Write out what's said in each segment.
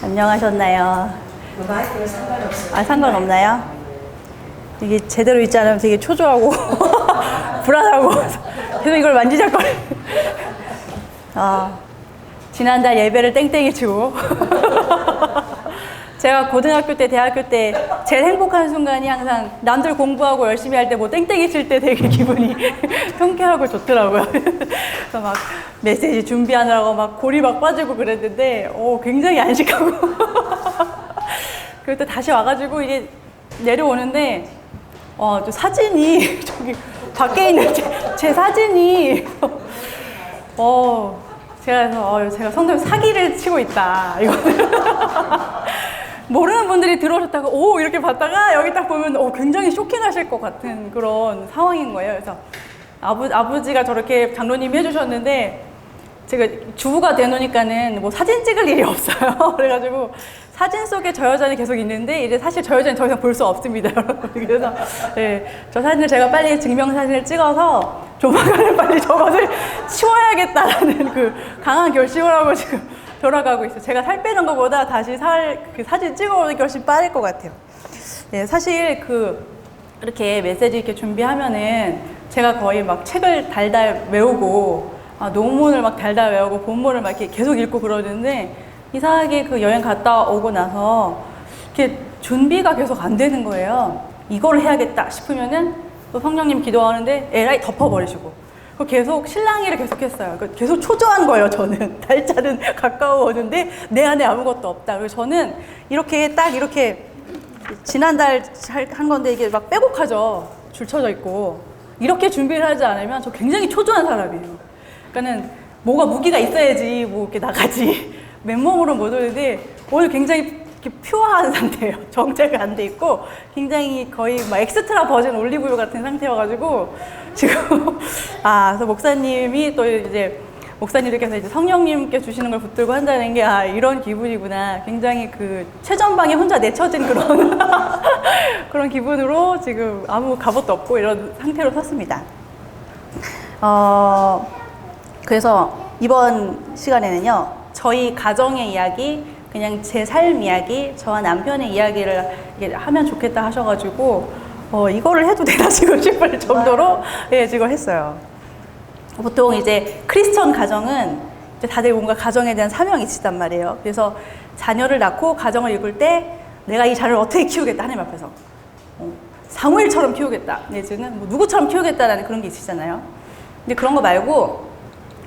안녕하셨나요? 마이크는 상관없어요. 아, 상관없나요? 이게 제대로 있지 않으면 되게 초조하고 불안하고 계속 이걸 만지작거려. 지난달 예배를 땡땡이 치고 제가 고등학교 때, 대학교 때 제일 행복한 순간이 항상 남들 공부하고 열심히 할 때 뭐 땡땡이 칠 때 되게 기분이 통쾌하고 좋더라고요. 그래서 막 메시지 준비하느라고 막 골이 막 빠지고 그랬는데 굉장히 안식하고 그때 다시 와가지고 이게 내려오는데 저 사진이 저기 밖에 있는 제 사진이 제가 성도님 사기를 치고 있다 이거는 모르는 분들이 들어오셨다고 이렇게 봤다가 여기 딱 보면 굉장히 쇼킹하실 것 같은 그런 상황인 거예요. 그래서 아버지가 저렇게 장로님이 해주셨는데 제가 주부가 되놓으니까는 뭐 사진 찍을 일이 없어요. 그래가지고 사진 속에 저 여자는 계속 있는데 이제 사실 저 여자는 더 이상 볼 수 없습니다, 여러분. 그래서 저 사진을 제가 빨리 증명사진을 찍어서 조만간에 빨리 저것을 치워야겠다라는 그 강한 결심을 하고 지금 돌아가고 있어요. 제가 살 빼는 것보다 다시 그 사진 찍어오는 게 훨씬 빠를 것 같아요. 사실 이렇게 메시지 이렇게 준비하면은 제가 거의 막 책을 달달 외우고 논문을 막 달달 외우고 본문을 막 이렇게 계속 읽고 그러는데 이상하게 그 여행 갔다 오고 나서 이렇게 준비가 계속 안 되는 거예요. 이걸 해야겠다 싶으면은 또 성령님 기도하는데 에라이 덮어버리시고 계속 실랑이를 계속했어요. 계속 초조한 거예요. 저는 달짜는 가까워 오는데 내 안에 아무것도 없다. 그래서 저는 이렇게 지난달 한 건데 이게 막 빼곡하죠. 줄 쳐져 있고 이렇게 준비를 하지 않으면 저 굉장히 초조한 사람이에요. 그러니까는 뭐가 무기가 있어야지 뭐 이렇게 나가지 맨몸으로 못 오는데 오늘 굉장히 이렇게 퓨어한 상태예요. 정제가 안 돼 있고 굉장히 거의 막 엑스트라 버전 올리브유 같은 상태여가지고 지금 그래서 목사님이 또 이제 목사님들께서 이제 성령님께 주시는 걸 붙들고 한다는 게 이런 기분이구나. 굉장히 그 최전방에 혼자 내쳐진 그런 그런 기분으로 지금 아무 갑옷도 없고 이런 상태로 섰습니다. 그래서 이번 시간에는요 저희 가정의 이야기, 그냥 제 삶 이야기, 저와 남편의 이야기를 하면 좋겠다 하셔가지고 이거를 해도 되나 지금 싶을 정도로 지금 했어요. 보통 이제 크리스천 가정은 이제 다들 뭔가 가정에 대한 사명이 있단 말이에요. 그래서 자녀를 낳고 가정을 이룰 때 내가 이 자녀를 어떻게 키우겠다 하나님 앞에서 사무엘처럼 키우겠다 내지는 뭐 누구처럼 키우겠다라는 그런 게 있으시잖아요. 근데 그런 거 말고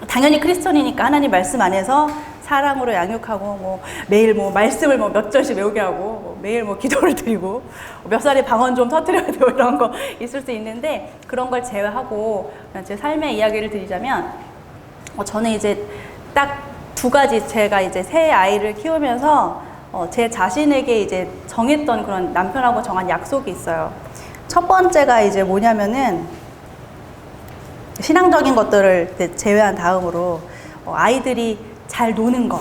당연히 크리스천이니까 하나님 말씀 안에서 사랑으로 양육하고 뭐 매일 뭐 말씀을 뭐 몇 절씩 외우게 하고 뭐 매일 뭐 기도를 드리고 몇 살에 방언 좀 터뜨려야 되고 이런 거 있을 수 있는데 그런 걸 제외하고 그냥 제 삶의 이야기를 드리자면 저는 이제 딱 두 가지 제가 이제 새 아이를 키우면서 제 자신에게 이제 정했던 그런 남편하고 정한 약속이 있어요. 첫 번째가 이제 뭐냐면은 신앙적인 것들을 제외한 다음으로 아이들이 잘 노는 거,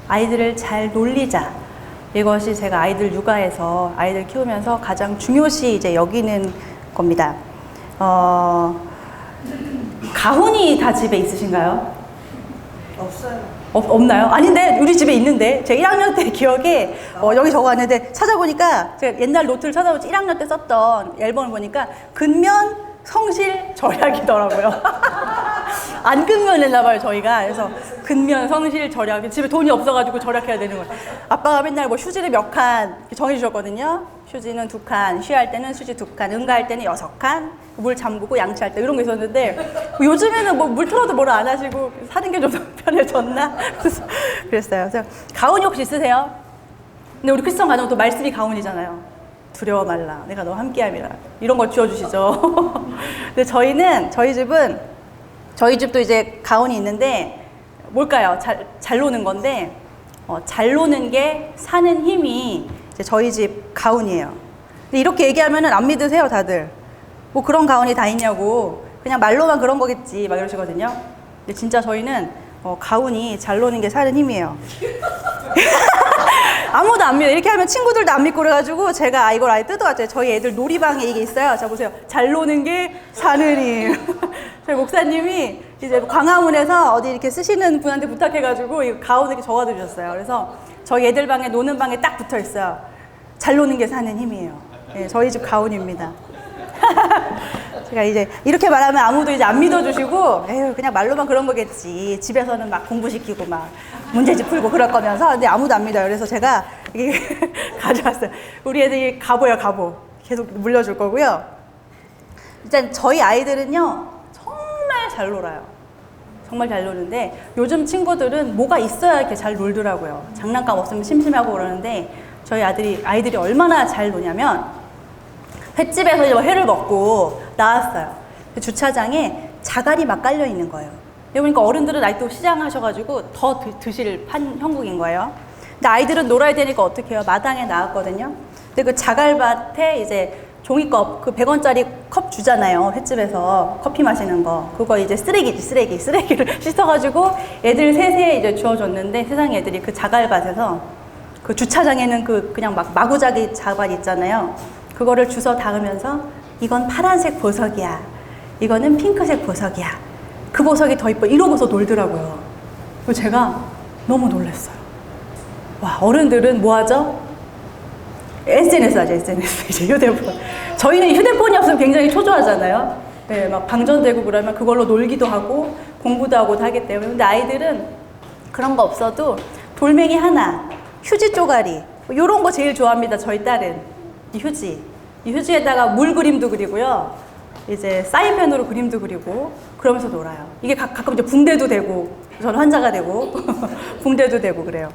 아이들을 잘 놀리자. 이것이 제가 아이들 육아에서 아이들 키우면서 가장 중요시 이제 여기는 겁니다. 가훈이 다 집에 있으신가요? 없어요. 없나요? 아닌데 우리 집에 있는데 제가 1학년 때 기억에 여기 적어왔는데 찾아보니까 제가 옛날 노트를 찾아보지 1학년 때 썼던 앨범을 보니까 근면 성실 절약이더라고요. 안 근면했나봐요 저희가. 그래서 근면 성실 절약, 집에 돈이 없어가지고 절약해야 되는 거예요. 아빠가 맨날 뭐 휴지를 몇 칸 정해주셨거든요. 휴지는 2칸, 쉬할 때는 휴지 2칸, 응가할 때는 6칸, 물 잠그고 양치할 때 이런 거 있었는데 요즘에는 뭐 물 틀어도 뭐라 안 하시고 사는 게 좀 편해졌나? 그랬어요. 그래서 가훈이 혹시 있으세요? 근데 우리 크리스천 가정은 또 말씀이 가훈이잖아요. 두려워 말라, 내가 너와 함께함이라, 이런 거 지어주시죠. 근데 저희 집도 이제 가훈이 있는데 뭘까요? 잘 노는 건데 잘 노는 게 사는 힘이 이제 저희 집 가훈이에요. 근데 이렇게 얘기하면은 안 믿으세요 다들. 뭐 그런 가훈이 다 있냐고, 그냥 말로만 그런 거겠지 막 이러시거든요. 근데 진짜 저희는 가훈이 잘 노는 게 사는 힘이에요. 아무도 안 믿어. 이렇게 하면 친구들도 안 믿고 그래가지고 제가 이걸 아예 뜯어왔죠. 저희 애들 놀이방에 이게 있어요. 자 보세요. 잘 노는 게 사는 힘. 저희 목사님이 이제 광화문에서 어디 이렇게 쓰시는 분한테 부탁해가지고 이 가운 이렇게 적어주셨어요. 그래서 저희 애들 방에 노는 방에 딱 붙어 있어요. 잘 노는 게 사는 힘이에요. 예, 저희 집 가훈입니다. 제가 이제 이렇게 말하면 아무도 이제 안 믿어주시고, 에휴, 그냥 말로만 그런 거겠지. 집에서는 막 공부시키고 막 문제집 풀고 그럴 거면서. 근데 아무도 안 믿어요. 그래서 제가 이게 가져왔어요. 우리 애들이 가보요, 가보. 계속 물려줄 거고요. 일단 저희 아이들은요, 정말 잘 놀아요. 정말 잘 노는데 요즘 친구들은 뭐가 있어야 이렇게 잘 놀더라고요. 장난감 없으면 심심하고 그러는데 저희 아이들이 얼마나 잘 노냐면 횟집에서 이제 회를 먹고 나왔어요. 그 주차장에 자갈이 막 깔려 있는 거예요. 그러니까 어른들은 아직도 시장 하셔가지고 더 드실 판 형국인 거예요. 근데 아이들은 놀아야 되니까 어떻게 해요? 마당에 나왔거든요. 근데 그 자갈밭에 이제 종이컵, 그 100원짜리 컵 주잖아요. 횟집에서 커피 마시는 거. 그거 이제 쓰레기를 씻어가지고 애들 셋에 이제 주워줬는데 세상에 애들이 그 자갈밭에서 그 주차장에는 그냥 막 마구자기 자갈 있잖아요. 그거를 주워 닿으면서 이건 파란색 보석이야. 이거는 핑크색 보석이야. 그 보석이 더 이뻐. 이러고서 놀더라고요. 그래서 제가 너무 놀랐어요. 와, 어른들은 뭐 하죠? SNS 하죠, SNS. 이제 휴대폰. 저희는 휴대폰이 없으면 굉장히 초조하잖아요. 네, 막 방전되고 그러면 그걸로 놀기도 하고 공부도 하고 하기 때문에. 근데 아이들은 그런 거 없어도 돌멩이 하나, 휴지 쪼가리, 뭐 이런 거 제일 좋아합니다, 저희 딸은. 이 휴지. 이 휴지에다가 물 그림도 그리고요. 이제 사인펜으로 그림도 그리고 그러면서 놀아요. 이게 가끔 이제 붕대도 되고, 저는 환자가 되고, 붕대도 되고 그래요.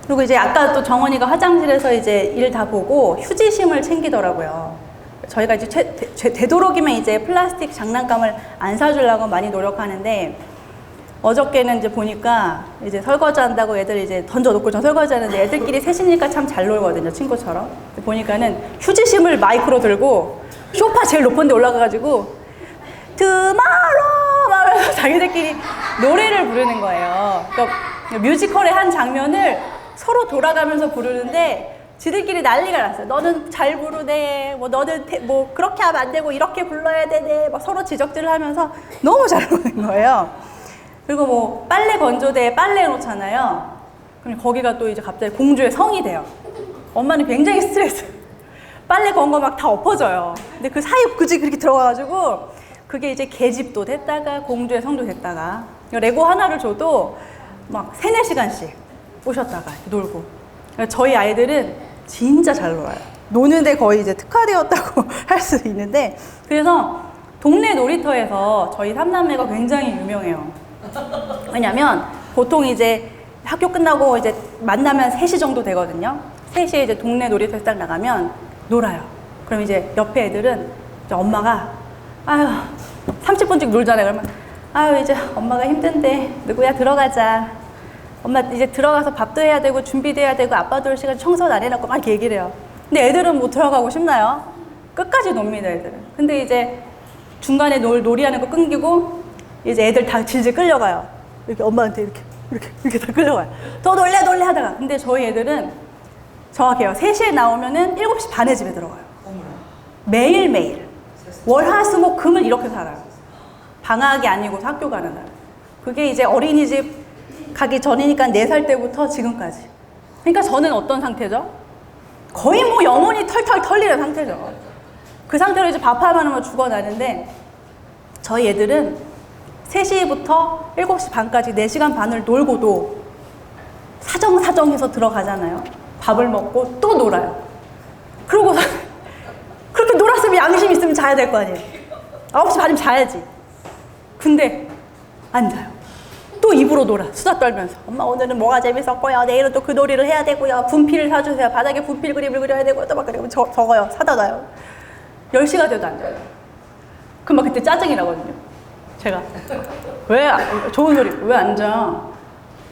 그리고 이제 아까 또 정원이가 화장실에서 이제 일 다 보고 휴지심을 챙기더라고요. 저희가 이제 되도록이면 이제 플라스틱 장난감을 안 사주려고 많이 노력하는데 어저께는 이제 보니까 이제 설거지 한다고 애들 이제 던져놓고 저 설거지 하는데 애들끼리 셋이니까 참 잘 놀거든요, 친구처럼. 보니까는 휴지심을 마이크로 들고 소파 제일 높은 데 올라가가지고 투마로 하면서 자기들끼리 노래를 부르는 거예요. 그러니까 뮤지컬의 한 장면을 서로 돌아가면서 부르는데 지들끼리 난리가 났어요. 너는 잘 부르네. 뭐 너는 뭐 그렇게 하면 안 되고 이렇게 불러야 되네. 막 서로 지적질을 하면서 너무 잘 부르는 거예요. 그리고 뭐 빨래 건조대에 빨래 해놓잖아요. 그럼 거기가 또 이제 갑자기 공주의 성이 돼요. 엄마는 굉장히 스트레스. 빨래 건 거 막 다 엎어져요. 근데 그 사이 굳이 그렇게 들어가가지고 그게 이제 계집도 됐다가 공주의 성도 됐다가 레고 하나를 줘도 막 3-4시간씩 오셨다가 놀고. 그러니까 저희 아이들은 진짜 잘 놀아요. 노는데 거의 이제 특화되었다고 할 수 있는데 그래서 동네 놀이터에서 저희 삼남매가 굉장히 유명해요. 왜냐면 보통 이제 학교 끝나고 이제 만나면 3시 정도 되거든요. 3시에 이제 동네 놀이터에 딱 나가면 놀아요. 그럼 이제 옆에 애들은 이제 엄마가 아유 30분씩 놀잖아요. 그러면 아유 이제 엄마가 힘든데 누구야 들어가자. 엄마 이제 들어가서 밥도 해야 되고 준비도 해야 되고 아빠도 올 시간 청소도 안 해놓고 막 이렇게 얘기를 해요. 근데 애들은 못 들어가고 싶나요? 끝까지 놉니다, 애들은. 근데 이제 중간에 놀이하는 거 끊기고 이제 애들 다 질질 끌려가요. 이렇게 엄마한테 이렇게 다 끌려가요. 더 놀래 하다가. 근데 저희 애들은 정확해요. 3시에 나오면은 7시 반에 집에 들어가요. 매일매일. 월, 화, 수, 목, 금을 이렇게 살아요. 방학이 아니고 학교 가는 날. 그게 이제 어린이집 가기 전이니까 4살 때부터 지금까지. 그러니까 저는 어떤 상태죠? 거의 뭐 영혼이 털털 털리는 상태죠. 그 상태로 이제 밥하면 뭐 죽어나는데 저희 애들은 3시부터 7시 반까지 4시간 반을 놀고도 사정해서 들어가잖아요. 밥을 먹고 또 놀아요. 그러고서 그렇게 놀았으면 양심 있으면 자야 될 거 아니에요. 9시 반이면 자야지. 근데 안 자요. 또 입으로 놀아. 수다 떨면서. 엄마 오늘은 뭐가 재밌었고요. 내일은 또 그 놀이를 해야 되고요. 분필을 사주세요. 바닥에 분필 그림을 그려야 되고요. 또 막 그리고 적어요. 사다 놔요. 10시가 돼도 안 자요. 그럼 막 그때 짜증이 나거든요. 제가 왜 좋은 놀이 왜 안 자?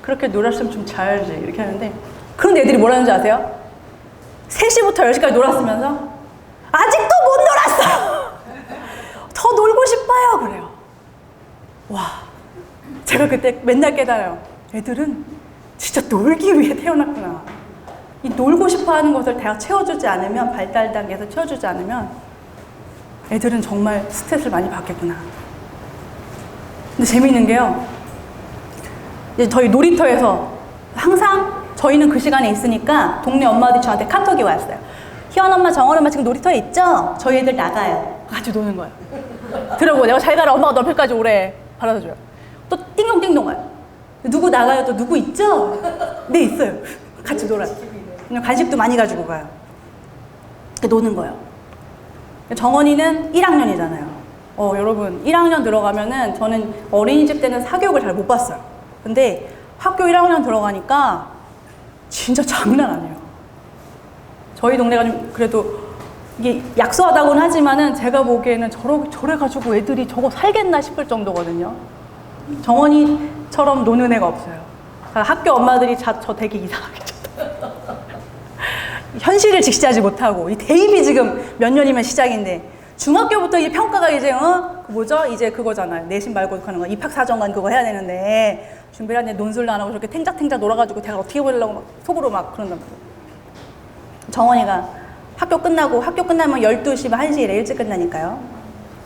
그렇게 놀았으면 좀 자야지. 이렇게 하는데 그런데 애들이 뭐라는지 아세요? 3시부터 10시까지 놀았으면서 아직도 못 놀았어. 더 놀고 싶어요. 그래요. 와. 제가 그때 맨날 깨달아요. 애들은 진짜 놀기 위해 태어났구나. 이 놀고 싶어 하는 것을 대가 채워주지 않으면, 발달 단계에서 채워주지 않으면 애들은 정말 스트레스를 많이 받겠구나. 근데 재미있는 게요. 이제 저희 놀이터에서 항상 저희는 그 시간에 있으니까 동네 엄마들이 저한테 카톡이 왔어요. 희원 엄마, 정원 엄마 지금 놀이터에 있죠? 저희 애들 나가요. 같이 노는 거예요. 들어보고 내가 잘 가라. 엄마가 너 앞에까지 오래. 받아다 줘요. 또 띵동띵동 가요. 누구 나가요? 또 누구 있죠? 네, 있어요. 같이 놀아요. 그냥 간식도 많이 가지고 가요. 노는 거예요. 정원이는 1학년이잖아요. 여러분 1학년 들어가면은 저는 어린이집 때는 사교육을 잘 못 봤어요. 근데 학교 1학년 들어가니까 진짜 장난 아니에요. 저희 동네가 좀 그래도 이게 약소하다고는 하지만은 제가 보기에는 저래가지고 애들이 저거 살겠나 싶을 정도거든요. 정원이처럼 노는 애가 없어요. 학교 엄마들이 저 되게 이상하게 쳐다. 현실을 직시하지 못하고 이 대입이 지금 몇 년이면 시작인데 중학교부터 이 평가가 이제 뭐죠? 이제 그거잖아요. 내신 말고 하는 거 입학사정관 그거 해야 되는데 준비를 하는데 논술도 안 하고 저렇게 탱작탱작 놀아가지고 대학 어떻게 보려고 막 속으로 막 그런단 말이에요. 정원이가 학교 끝나면 12시, 1시 이래 일찍 끝나니까요.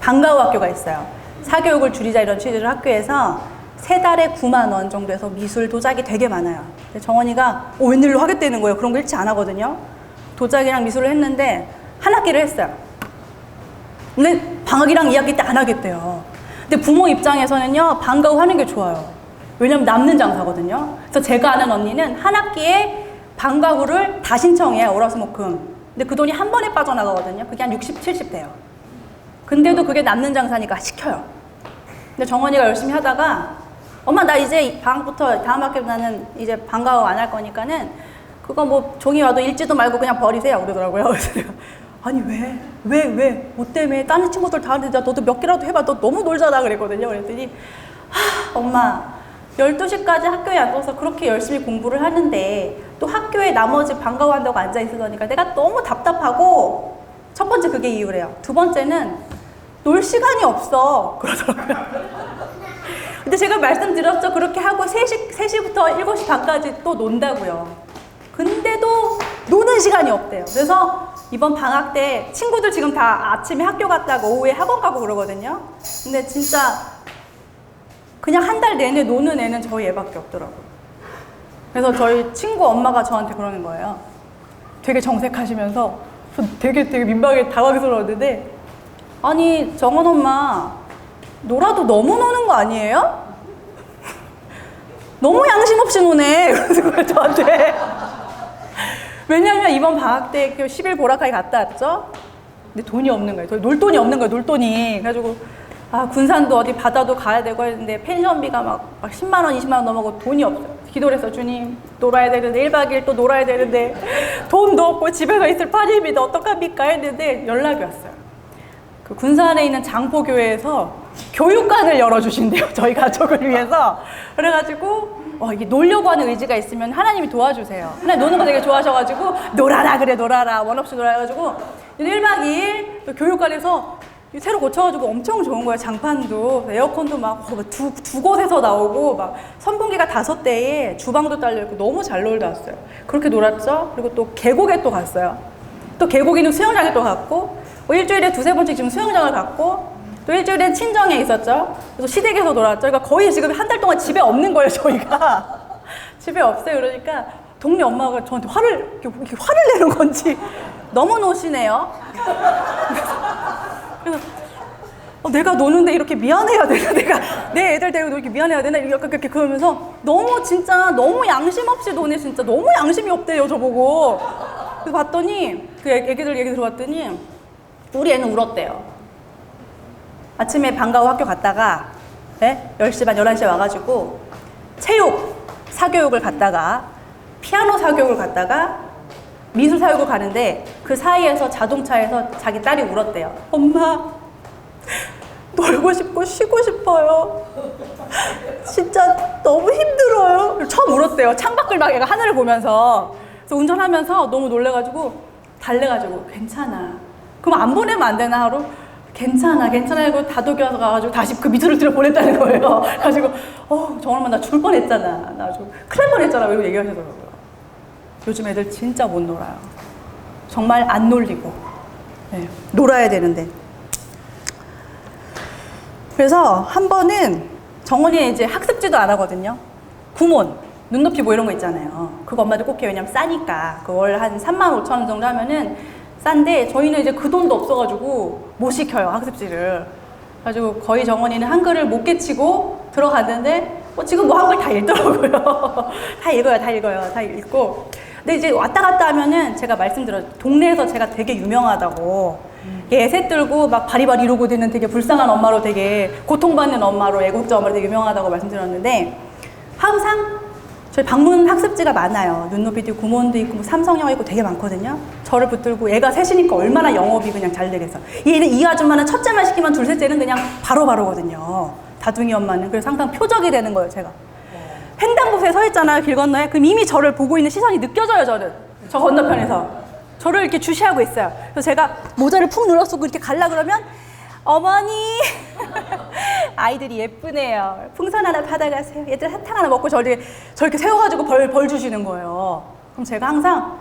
방과후 학교가 있어요. 사교육을 줄이자 이런 취지로 학교에서 3달에 9만 원 정도 해서 미술 도자기 되게 많아요. 정원이가 웬일로 하겠다는 거예요. 그런 거 일치 안 하거든요. 도자기랑 미술을 했는데 한 학기를 했어요. 근데 방학이랑 2학기 때 안 하겠대요. 근데 부모 입장에서는요, 방과후 하는 게 좋아요. 왜냐면 남는 장사거든요. 그래서 제가 아는 언니는 한 학기에 방과후를 다 신청해요. 월화수목금. 근데 그 돈이 한 번에 빠져나가거든요. 그게 한 60, 70 돼요. 근데도 그게 남는 장사니까 시켜요. 근데 정원이가 열심히 하다가 엄마 나 이제 방학부터 다음 학기부터 나는 이제 방과후 안 할 거니까는 그거 뭐 종이 와도 읽지도 말고 그냥 버리세요 그러더라고요. 그래서 내가 아니 왜 뭐 때문에 다른 친구들 다 하는데 너도 몇 개라도 해봐. 너 너무 놀잖아 그랬거든요. 그랬더니 엄마 12시까지 학교에 앉아서 그렇게 열심히 공부를 하는데 또 학교에 나머지 방과후 한다고 앉아 있으니까 내가 너무 답답하고 첫 번째 그게 이유래요. 두 번째는 놀 시간이 없어 그러더라고요. 근데 제가 말씀드렸죠. 그렇게 하고 3시부터 7시 반까지 또 논다고요. 근데도 노는 시간이 없대요. 그래서 이번 방학 때 친구들 지금 다 아침에 학교 갔다가 오후에 학원 가고 그러거든요. 근데 진짜 그냥 한 달 내내 노는 애는 저희 애밖에 없더라고요. 그래서 저희 친구 엄마가 저한테 그러는 거예요. 되게 정색하시면서 되게 민망하게 당황스러웠는데 아니 정원 엄마 놀아도 너무 노는 거 아니에요? 너무 양심 없이 노네. 그러는 거예요 저한테. 왜냐면 이번 방학 때 10일 보라카이 갔다 왔죠. 근데 돈이 없는 거예요. 놀 돈이 없는 거예요. 놀 돈이. 그래가지고 군산도 어디 바다도 가야 되고 했는데 펜션비가 막 10만 원, 20만 원 넘어가고 돈이 없어요. 기도를 했어. 주님 놀아야 되는데 1박 2일 또 놀아야 되는데 돈도 없고 집에서 있을 판입니다. 어떡합니까? 했는데 연락이 왔어요. 그 군산에 있는 장포교회에서 교육관을 열어주신대요. 저희 가족을 위해서. 그래가지고 이게 놀려고 하는 의지가 있으면 하나님이 도와주세요. 하나님 노는 거 되게 좋아하셔가지고 놀아라 그래 놀아라 원 없이 놀아 해가지고 1박 2일 교육관에서 새로 고쳐가지고 엄청 좋은 거예요. 장판도 에어컨도 막 두 곳에서 나오고 막 선풍기가 5대에 주방도 딸려있고 너무 잘 놀다 왔어요. 그렇게 놀았죠. 그리고 또 계곡에 또 갔어요. 또 계곡에는 수영장에 또 갔고 일주일에 2-3번씩 지금 수영장을 갔고 또 일주일엔 친정에 있었죠. 그래서 시댁에서 놀았죠. 그러니까 거의 지금 한 달 동안 집에 없는 거예요, 저희가. 집에 없어요. 그러니까 동네 엄마가 저한테 이렇게 화를 내는 건지 너무 노시네요. 그래서 내가 노는데 이렇게 미안해야 되나? 내가 내 애들 데리고 이렇게 미안해야 되나? 이렇게 그러면서 너무 양심 없이 노네. 진짜 너무 양심이 없대요, 저보고. 그래서 봤더니 그 애기들 얘기 들어봤더니 우리 애는 울었대요. 아침에 방과후 학교 갔다가 10시 반, 11시에 와가지고 체육 사교육을 갔다가 피아노 사교육을 갔다가 미술 사교육을 가는데 그 사이에서 자동차에서 자기 딸이 울었대요. 엄마 놀고 싶고 쉬고 싶어요. 진짜 너무 힘들어요. 처음 울었대요. 창밖을 막 얘가 하늘을 보면서. 그래서 운전하면서 너무 놀래가지고 달래가지고 괜찮아. 그럼 안 보내면 안 되나 하루? 괜찮아 하고 다독여서 가가지고 다시 그 미술을 들여 보냈다는 거예요. 그래가지고 정말 나 죽을 뻔했잖아. 나 아주 큰일 날 뻔했잖아. 이러고 얘기하시더라고요. 요즘 애들 진짜 못 놀아요. 정말 안 놀리고 놀아야 되는데. 그래서 한 번은 정원이는 이제 학습지도 안 하거든요. 구몬, 눈높이 뭐 이런 거 있잖아요. 그거 엄마들 꼭 해요. 왜냐면 싸니까. 그걸 한 35,000원 정도 하면은 싼데 저희는 이제 그 돈도 없어가지고 못 시켜요. 학습지를. 그래가지고 거의 정원이는 한글을 못 깨치고 들어갔는데 지금 뭐 한글 다 읽더라고요. 다 읽어요. 다 읽고. 근데 이제 왔다 갔다 하면은 제가 말씀드렸죠. 동네에서 제가 되게 유명하다고. 애새 들고 막 바리바리 이러고 되는 되게 불쌍한 엄마로 되게 고통받는 엄마로 애국자 엄마로 되게 유명하다고 말씀드렸는데 항상 저희 방문 학습지가 많아요. 눈높이도 있고 구몬도 있고 뭐 삼성영어 있고 되게 많거든요. 저를 붙들고 애가 셋이니까 얼마나 영업이 그냥 잘 되겠어. 얘는 이 아줌마는 첫째만 시키면 둘째는 그냥 바로바로거든요. 다둥이 엄마는. 그래서 항상 표적이 되는 거예요, 제가. 횡단보도에 서 있잖아요, 길 건너에. 그럼 이미 저를 보고 있는 시선이 느껴져요, 저는. 저 건너편에서. 저를 이렇게 주시하고 있어요. 그래서 제가 모자를 푹 눌러 쓰고 이렇게 갈라 그러면 어머니 아이들이 예쁘네요. 풍선 하나 받아가세요. 얘들 사탕 하나 먹고 저렇게 세워가지고 벌 주시는 거예요. 그럼 제가 항상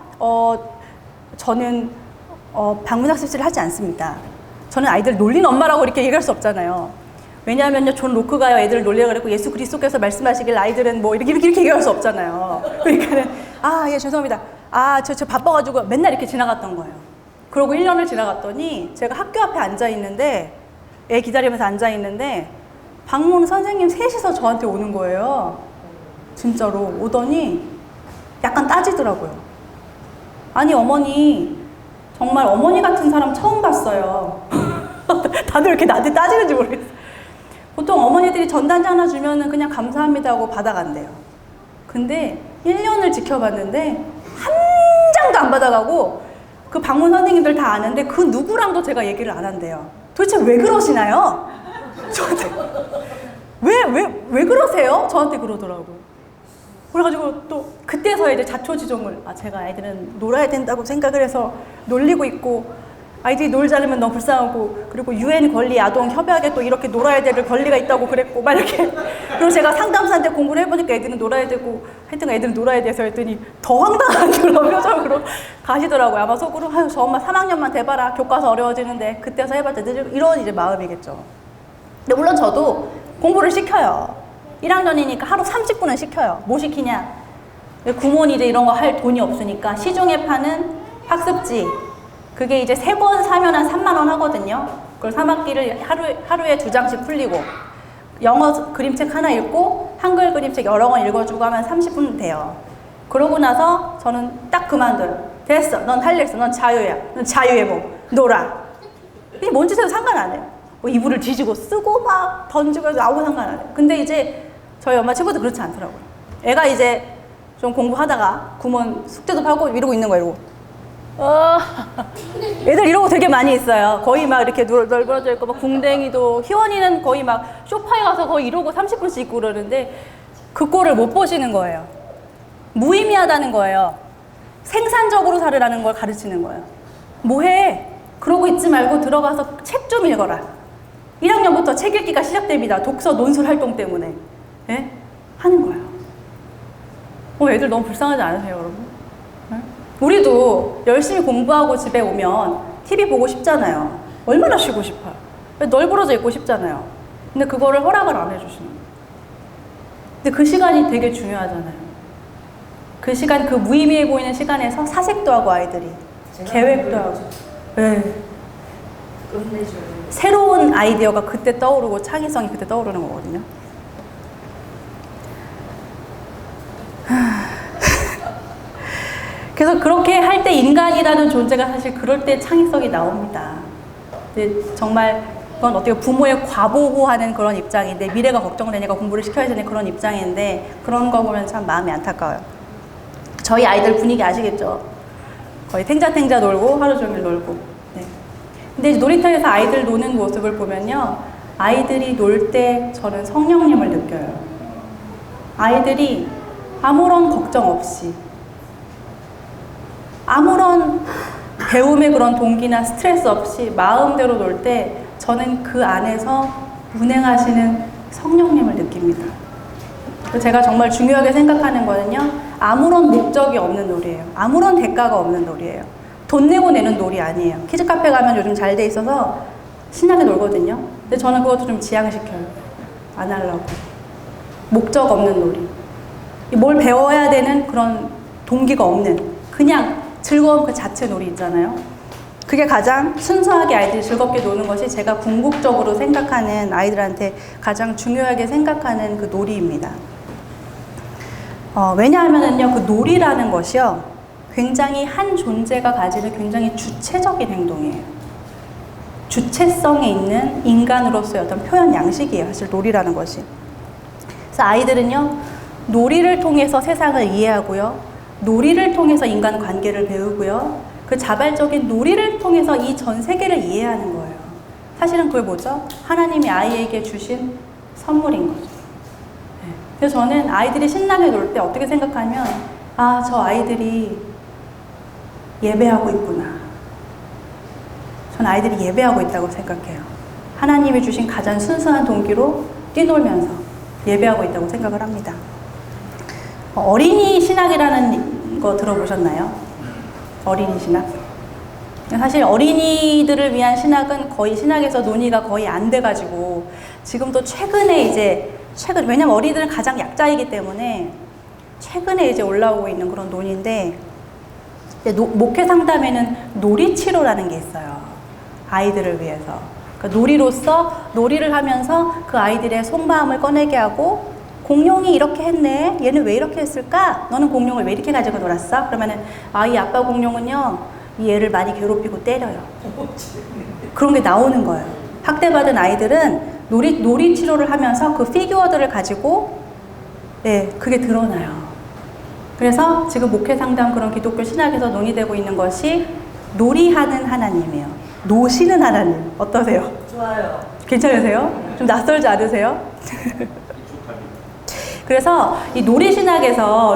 저는 방문학습지를 하지 않습니다. 저는 아이들 놀린 엄마라고 이렇게 얘기할 수 없잖아요. 왜냐하면요, 존 로크가요, 애들을 놀리라 그랬고 예수 그리스도께서 말씀하시길 아이들은 뭐 이렇게 얘기할 수 없잖아요. 그러니까는 예, 죄송합니다. 저 바빠가지고 맨날 이렇게 지나갔던 거예요. 그러고 1년을 지나갔더니 제가 학교 앞에 앉아 있는데 애 기다리면서 앉아 있는데 방문 선생님 셋이서 저한테 오는 거예요. 진짜로 오더니 약간 따지더라고요. 아니 어머니, 정말 어머니 같은 사람 처음 봤어요. 다들 이렇게 나한테 따지는지 모르겠어요. 보통 어머니들이 전단지 하나 주면은 그냥 감사합니다 하고 받아간대요. 근데 1년을 지켜봤는데 한 장도 안 받아가고 그 방문 선생님들 다 아는데 그 누구랑도 제가 얘기를 안 한대요. 도대체 왜 그러시나요? 저한테 왜 그러세요? 저한테 그러더라고요. 그래가지고 또 그때서야 이제 자초지종을 제가 아이들은 놀아야 된다고 생각을 해서 놀리고 있고 아이들이 놀지 않으면 너무 불쌍하고 그리고 UN 권리 아동 협약에 또 이렇게 놀아야 될 권리가 있다고 그랬고 막 이렇게 그리고 제가 상담사한테 공부를 해보니까 애들은 놀아야 되고 하여튼 애들은 놀아야 돼서 했더니 더 황당한 그런 표정으로 가시더라고요. 아마 속으로 저 엄마 3학년만 돼봐라 교과서 어려워지는데 그때서 해봤자 이런 이제 마음이겠죠. 근데 물론 저도 공부를 시켜요. 1학년이니까 하루 30분은 시켜요. 뭐 시키냐? 구몬이 이제 이런 거 할 돈이 없으니까 시중에 파는 학습지 그게 이제 3권 사면 한 3만 원 하거든요. 그걸 3학기를 하루에 2장씩 풀리고 영어 그림책 하나 읽고 한글 그림책 여러 권 읽어주고 하면 30분 돼요. 그러고 나서 저는 딱 그만둬요. 됐어. 넌 할 일 있어. 넌 자유야. 넌 자유의 몸. 놀아. 이게 뭔 짓해도 상관 안 해요. 뭐 이불을 뒤지고 쓰고 막 던지고 해서 아무 상관 안 해요. 근데 이제 저희 엄마 친구도 그렇지 않더라고요. 애가 이제 좀 공부하다가 구몬 숙제도 하고 이러고 있는 거예요. 이러고. 애들 이러고 되게 많이 있어요. 거의 막 이렇게 널브러져 있고 막 궁뎅이도 희원이는 거의 막 소파에 가서 거의 이러고 30분씩 있고 그러는데 그 꼴을 못 보시는 거예요. 무의미하다는 거예요. 생산적으로 살으라는 걸 가르치는 거예요. 뭐해? 그러고 있지 말고 들어가서 책 좀 읽어라. 1학년부터 책 읽기가 시작됩니다. 독서 논술 활동 때문에. 예? 하는 거예요. 애들 너무 불쌍하지 않으세요, 여러분? 예? 우리도 열심히 공부하고 집에 오면 TV 보고 싶잖아요. 얼마나 쉬고 싶어요. 널브러져 있고 싶잖아요. 근데 그거를 허락을 안 해주시는 거예요. 근데 그 시간이 되게 중요하잖아요. 그 시간, 그 무의미해 보이는 시간에서 사색도 하고 아이들이 계획도 하고 네. 새로운 아이디어가 그때 떠오르고 창의성이 그때 떠오르는 거거든요. 그래서 그렇게 할 때 인간이라는 존재가 사실 그럴 때 창의성이 나옵니다. 근데 정말 그건 어떻게 부모의 과보호하는 그런 입장인데 미래가 걱정되니까 공부를 시켜야 되는 그런 입장인데 그런 거 보면 참 마음이 안타까워요. 저희 아이들 분위기 아시겠죠? 거의 탱자탱자 놀고 하루 종일 놀고. 네. 근데 놀이터에서 아이들 노는 모습을 보면요, 아이들이 놀 때 저는 성령님을 느껴요. 아이들이 아무런 걱정 없이 아무런 배움의 그런 동기나 스트레스 없이 마음대로 놀 때 저는 그 안에서 운행하시는 성령님을 느낍니다. 제가 정말 중요하게 생각하는 거는요, 아무런 목적이 없는 놀이에요. 아무런 대가가 없는 놀이에요. 돈 내고 내는 놀이 아니에요. 키즈카페 가면 요즘 잘 돼 있어서 신나게 놀거든요. 근데 저는 그것도 좀 지양시켜요. 안 하려고. 목적 없는 놀이. 뭘 배워야 되는 그런 동기가 없는 그냥 즐거움 그 자체 놀이 있잖아요. 그게 가장 순수하게 아이들이 즐겁게 노는 것이 제가 궁극적으로 생각하는 아이들한테 가장 중요하게 생각하는 그 놀이입니다. 왜냐하면은요, 그 놀이라는 것이요, 굉장히 한 존재가 가지는 굉장히 주체적인 행동이에요. 주체성이 있는 인간으로서의 어떤 표현 양식이에요, 사실 놀이라는 것이. 그래서 아이들은요, 놀이를 통해서 세상을 이해하고요, 놀이를 통해서 인간 관계를 배우고요, 그 자발적인 놀이를 통해서 이 전 세계를 이해하는 거예요. 사실은 그게 뭐죠? 하나님이 아이에게 주신 선물인 거죠. 네. 그래서 저는 아이들이 신나게 놀 때 어떻게 생각하면, 아, 저 아이들이 예배하고 있구나. 전 아이들이 예배하고 있다고 생각해요. 하나님이 주신 가장 순수한 동기로 뛰놀면서 예배하고 있다고 생각을 합니다. 어린이 신학이라는 거 들어보셨나요? 어린이 신학? 사실 어린이들을 위한 신학은 거의 신학에서 논의가 거의 안 돼가지고 지금도 최근에 왜냐면 어린이들은 가장 약자이기 때문에 최근에 이제 올라오고 있는 그런 논의인데, 목회 상담에는 놀이치료라는 게 있어요. 아이들을 위해서. 그러니까 놀이로서 놀이를 하면서 그 아이들의 속마음을 꺼내게 하고, 공룡이 이렇게 했네. 얘는 왜 이렇게 했을까? 너는 공룡을 왜 이렇게 가지고 놀았어? 그러면은, 이 아빠 공룡은요, 이 얘를 많이 괴롭히고 때려요. 그런 게 나오는 거예요. 학대받은 아이들은 놀이 치료를 하면서 그 피규어들을 가지고, 그게 드러나요. 그래서 지금 목회 상담 그런 기독교 신학에서 논의되고 있는 것이 놀이하는 하나님이에요. 노시는 하나님. 어떠세요? 좋아요. 괜찮으세요? 좀 낯설지 않으세요? 그래서 이 놀이신학에서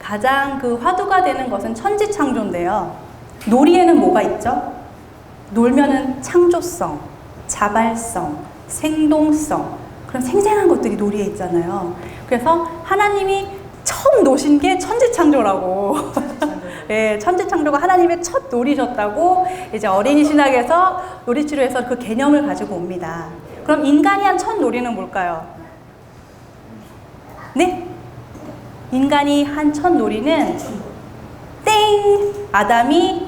가장 그 화두가 되는 것은 천지창조인데요. 놀이에는 뭐가 있죠? 놀면은 창조성, 자발성, 생동성, 그런 생생한 것들이 놀이에 있잖아요. 그래서 하나님이 처음 노신 게 천지창조라고. 예, 천지창조가 하나님의 첫 놀이셨다고 이제 어린이 신학에서 놀이치료에서 그 개념을 가지고 옵니다. 그럼 인간이 한 첫 놀이는 뭘까요? 네? 인간이 한 첫 놀이는 땡! 아담이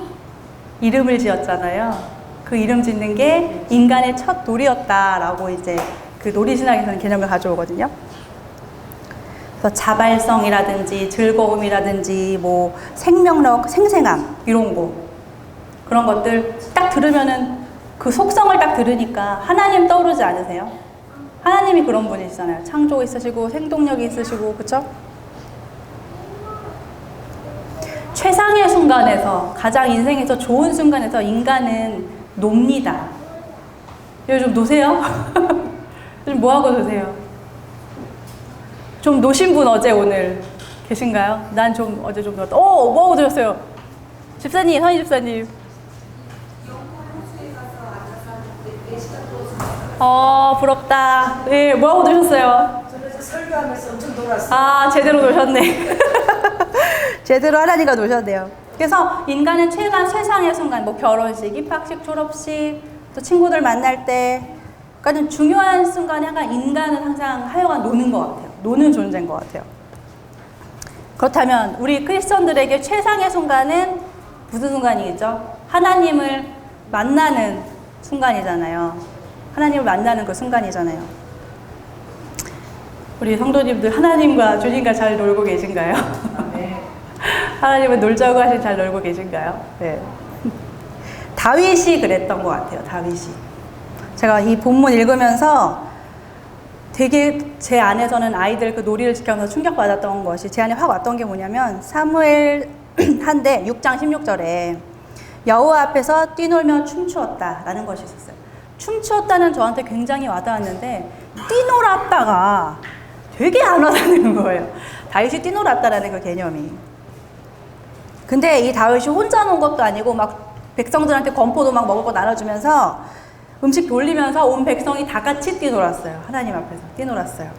이름을 지었잖아요. 그 이름 짓는 게 인간의 첫 놀이였다라고 이제 그 놀이신학에서는 개념을 가져오거든요. 그래서 자발성이라든지 즐거움이라든지 뭐 생명력, 생생함 이런 거, 그런 것들 딱 들으면은 그 속성을 딱 들으니까 하나님 떠오르지 않으세요? 하나님이 그런 분이시잖아요. 창조 있으시고 생동력이 있으시고, 그쵸? 최상의 순간에서, 가장 인생에서 좋은 순간에서 인간은 놉니다. 요즘 노세요? 요즘 뭐하고 노세요? 좀 노신 분 어제 오늘 계신가요? 난 좀 어제 좀 놀았다. 뭐하고 노셨어요? 집사님, 선희 집사님. 부럽다. 예, 뭐하고 노셨어요? 저는 설교하면서 엄청 놀았어요. 제대로 노셨네. 제대로 하나님과 노셨네요. 그래서 인간은 최상의 순간, 뭐 결혼식, 입학식, 졸업식, 또 친구들 만날 때, 그러니까 중요한 순간에 항상 인간은 항상 하여간 노는 것 같아요. 노는 존재인 것 같아요. 그렇다면 우리 크리스천들에게 최상의 순간은 무슨 순간이겠죠? 하나님을 만나는 순간이잖아요. 하나님을 만나는 그 순간이잖아요. 우리 성도님들 하나님과 주님과 잘 놀고 계신가요? 네. 하나님은 놀자고 하신 잘 놀고 계신가요? 네. 다윗이 그랬던 것 같아요. 다윗이. 제가 이 본문 읽으면서 되게 제 안에서는 아이들 그 놀이를 지켜서 충격받았던 것이 제 안에 확 왔던 게 뭐냐면, 사무엘 한데 6장 16절에 여호와 앞에서 뛰놀며 춤추었다 라는 것이 있었어요. 춤추었다는 저한테 굉장히 와닿았는데, 뛰놀았다가 되게 안 와닿는 거예요. 다윗이 뛰놀았다라는 그 개념이. 근데 이 다윗이 혼자 논 것도 아니고 막 백성들한테 건포도 막 먹을 거 나눠주면서 음식 돌리면서 온 백성이 다 같이 뛰놀았어요. 하나님 앞에서 뛰놀았어요.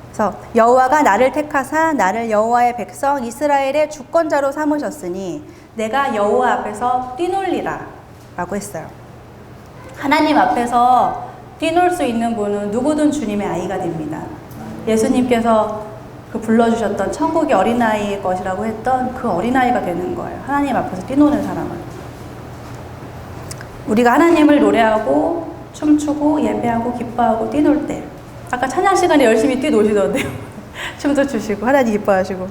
그래서 여호와가 나를 택하사 나를 여호와의 백성 이스라엘의 주권자로 삼으셨으니 내가 여호와 앞에서 뛰놀리라 라고 했어요. 하나님 앞에서 뛰놀 수 있는 분은 누구든 주님의 아이가 됩니다. 예수님께서 그 불러주셨던 천국의 어린아이의 것이라고 했던 그 어린아이가 되는 거예요. 하나님 앞에서 뛰노는 사람은. 우리가 하나님을 노래하고 춤추고 예배하고 기뻐하고 뛰놀 때, 아까 찬양 시간에 열심히 뛰노시던데요. 춤도 추시고 하나님 기뻐하시고.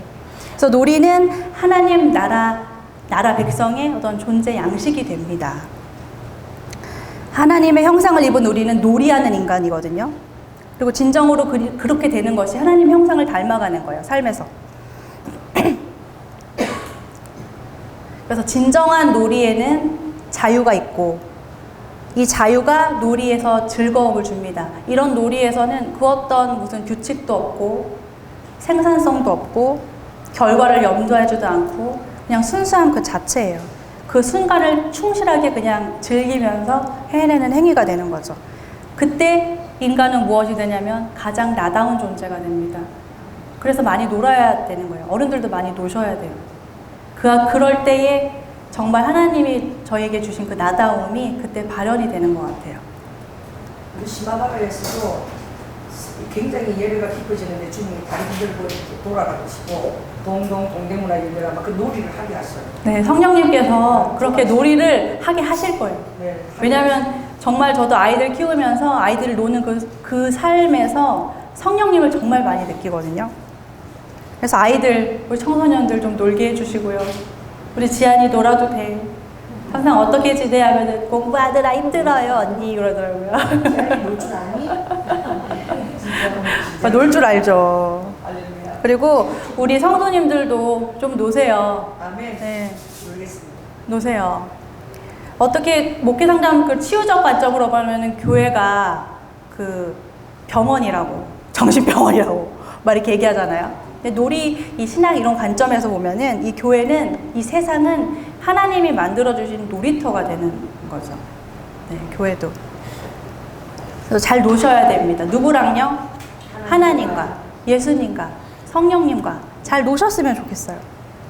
그래서 놀이는 하나님 나라 백성의 어떤 존재 양식이 됩니다. 하나님의 형상을 입은 우리는 놀이하는 인간이거든요. 그리고 진정으로 그렇게 되는 것이 하나님 형상을 닮아가는 거예요, 삶에서. 그래서 진정한 놀이에는 자유가 있고, 이 자유가 놀이에서 즐거움을 줍니다. 이런 놀이에서는 그 어떤 무슨 규칙도 없고, 생산성도 없고, 결과를 염두하지도 않고, 그냥 순수함 그 자체예요. 그 순간을 충실하게 그냥 즐기면서 해내는 행위가 되는 거죠. 그때 인간은 무엇이 되냐면 가장 나다운 존재가 됩니다. 그래서 많이 놀아야 되는 거예요. 어른들도 많이 노셔야 돼요. 그럴 때에 정말 하나님이 저에게 주신 그 나다움이 그때 발현이 되는 것 같아요. 우리 시마바라에서도 굉장히 예배가 깊어지는데 주님이 다리 들고 돌아가시고 동대문화 열려라 막 그 놀이를 하게 하셔요. 네, 성령님께서 그렇게 놀이를 하게 하실 거예요. 네, 왜냐하면 정말 저도 아이들 키우면서 아이들을 노는 그 삶에서 성령님을 정말 많이 느끼거든요. 그래서 아이들, 우리 청소년들 좀 놀게 해주시고요. 우리 지안이 놀아도 돼. 항상 어떻게 지내하면 공부하느라 힘들어요 언니 그러더라고요. 지안이 놀 줄 아니? 놀 줄 알죠. 할렐루야. 그리고 우리 성도님들도 좀 노세요. 아멘. 네, 놀겠습니다. 노세요. 어떻게 목회 상담 그 치유적 관점으로 보면은 교회가 그 병원이라고, 정신병원이라고 막 이렇게 얘기하잖아요. 근데 놀이, 이 신학 이런 관점에서 보면은 이 교회는, 이 세상은 하나님이 만들어주신 놀이터가 되는 거죠. 네, 교회도. 그래서 잘 노셔야 됩니다. 누구랑요? 하나님과, 예수님과, 성령님과 잘 노셨으면 좋겠어요.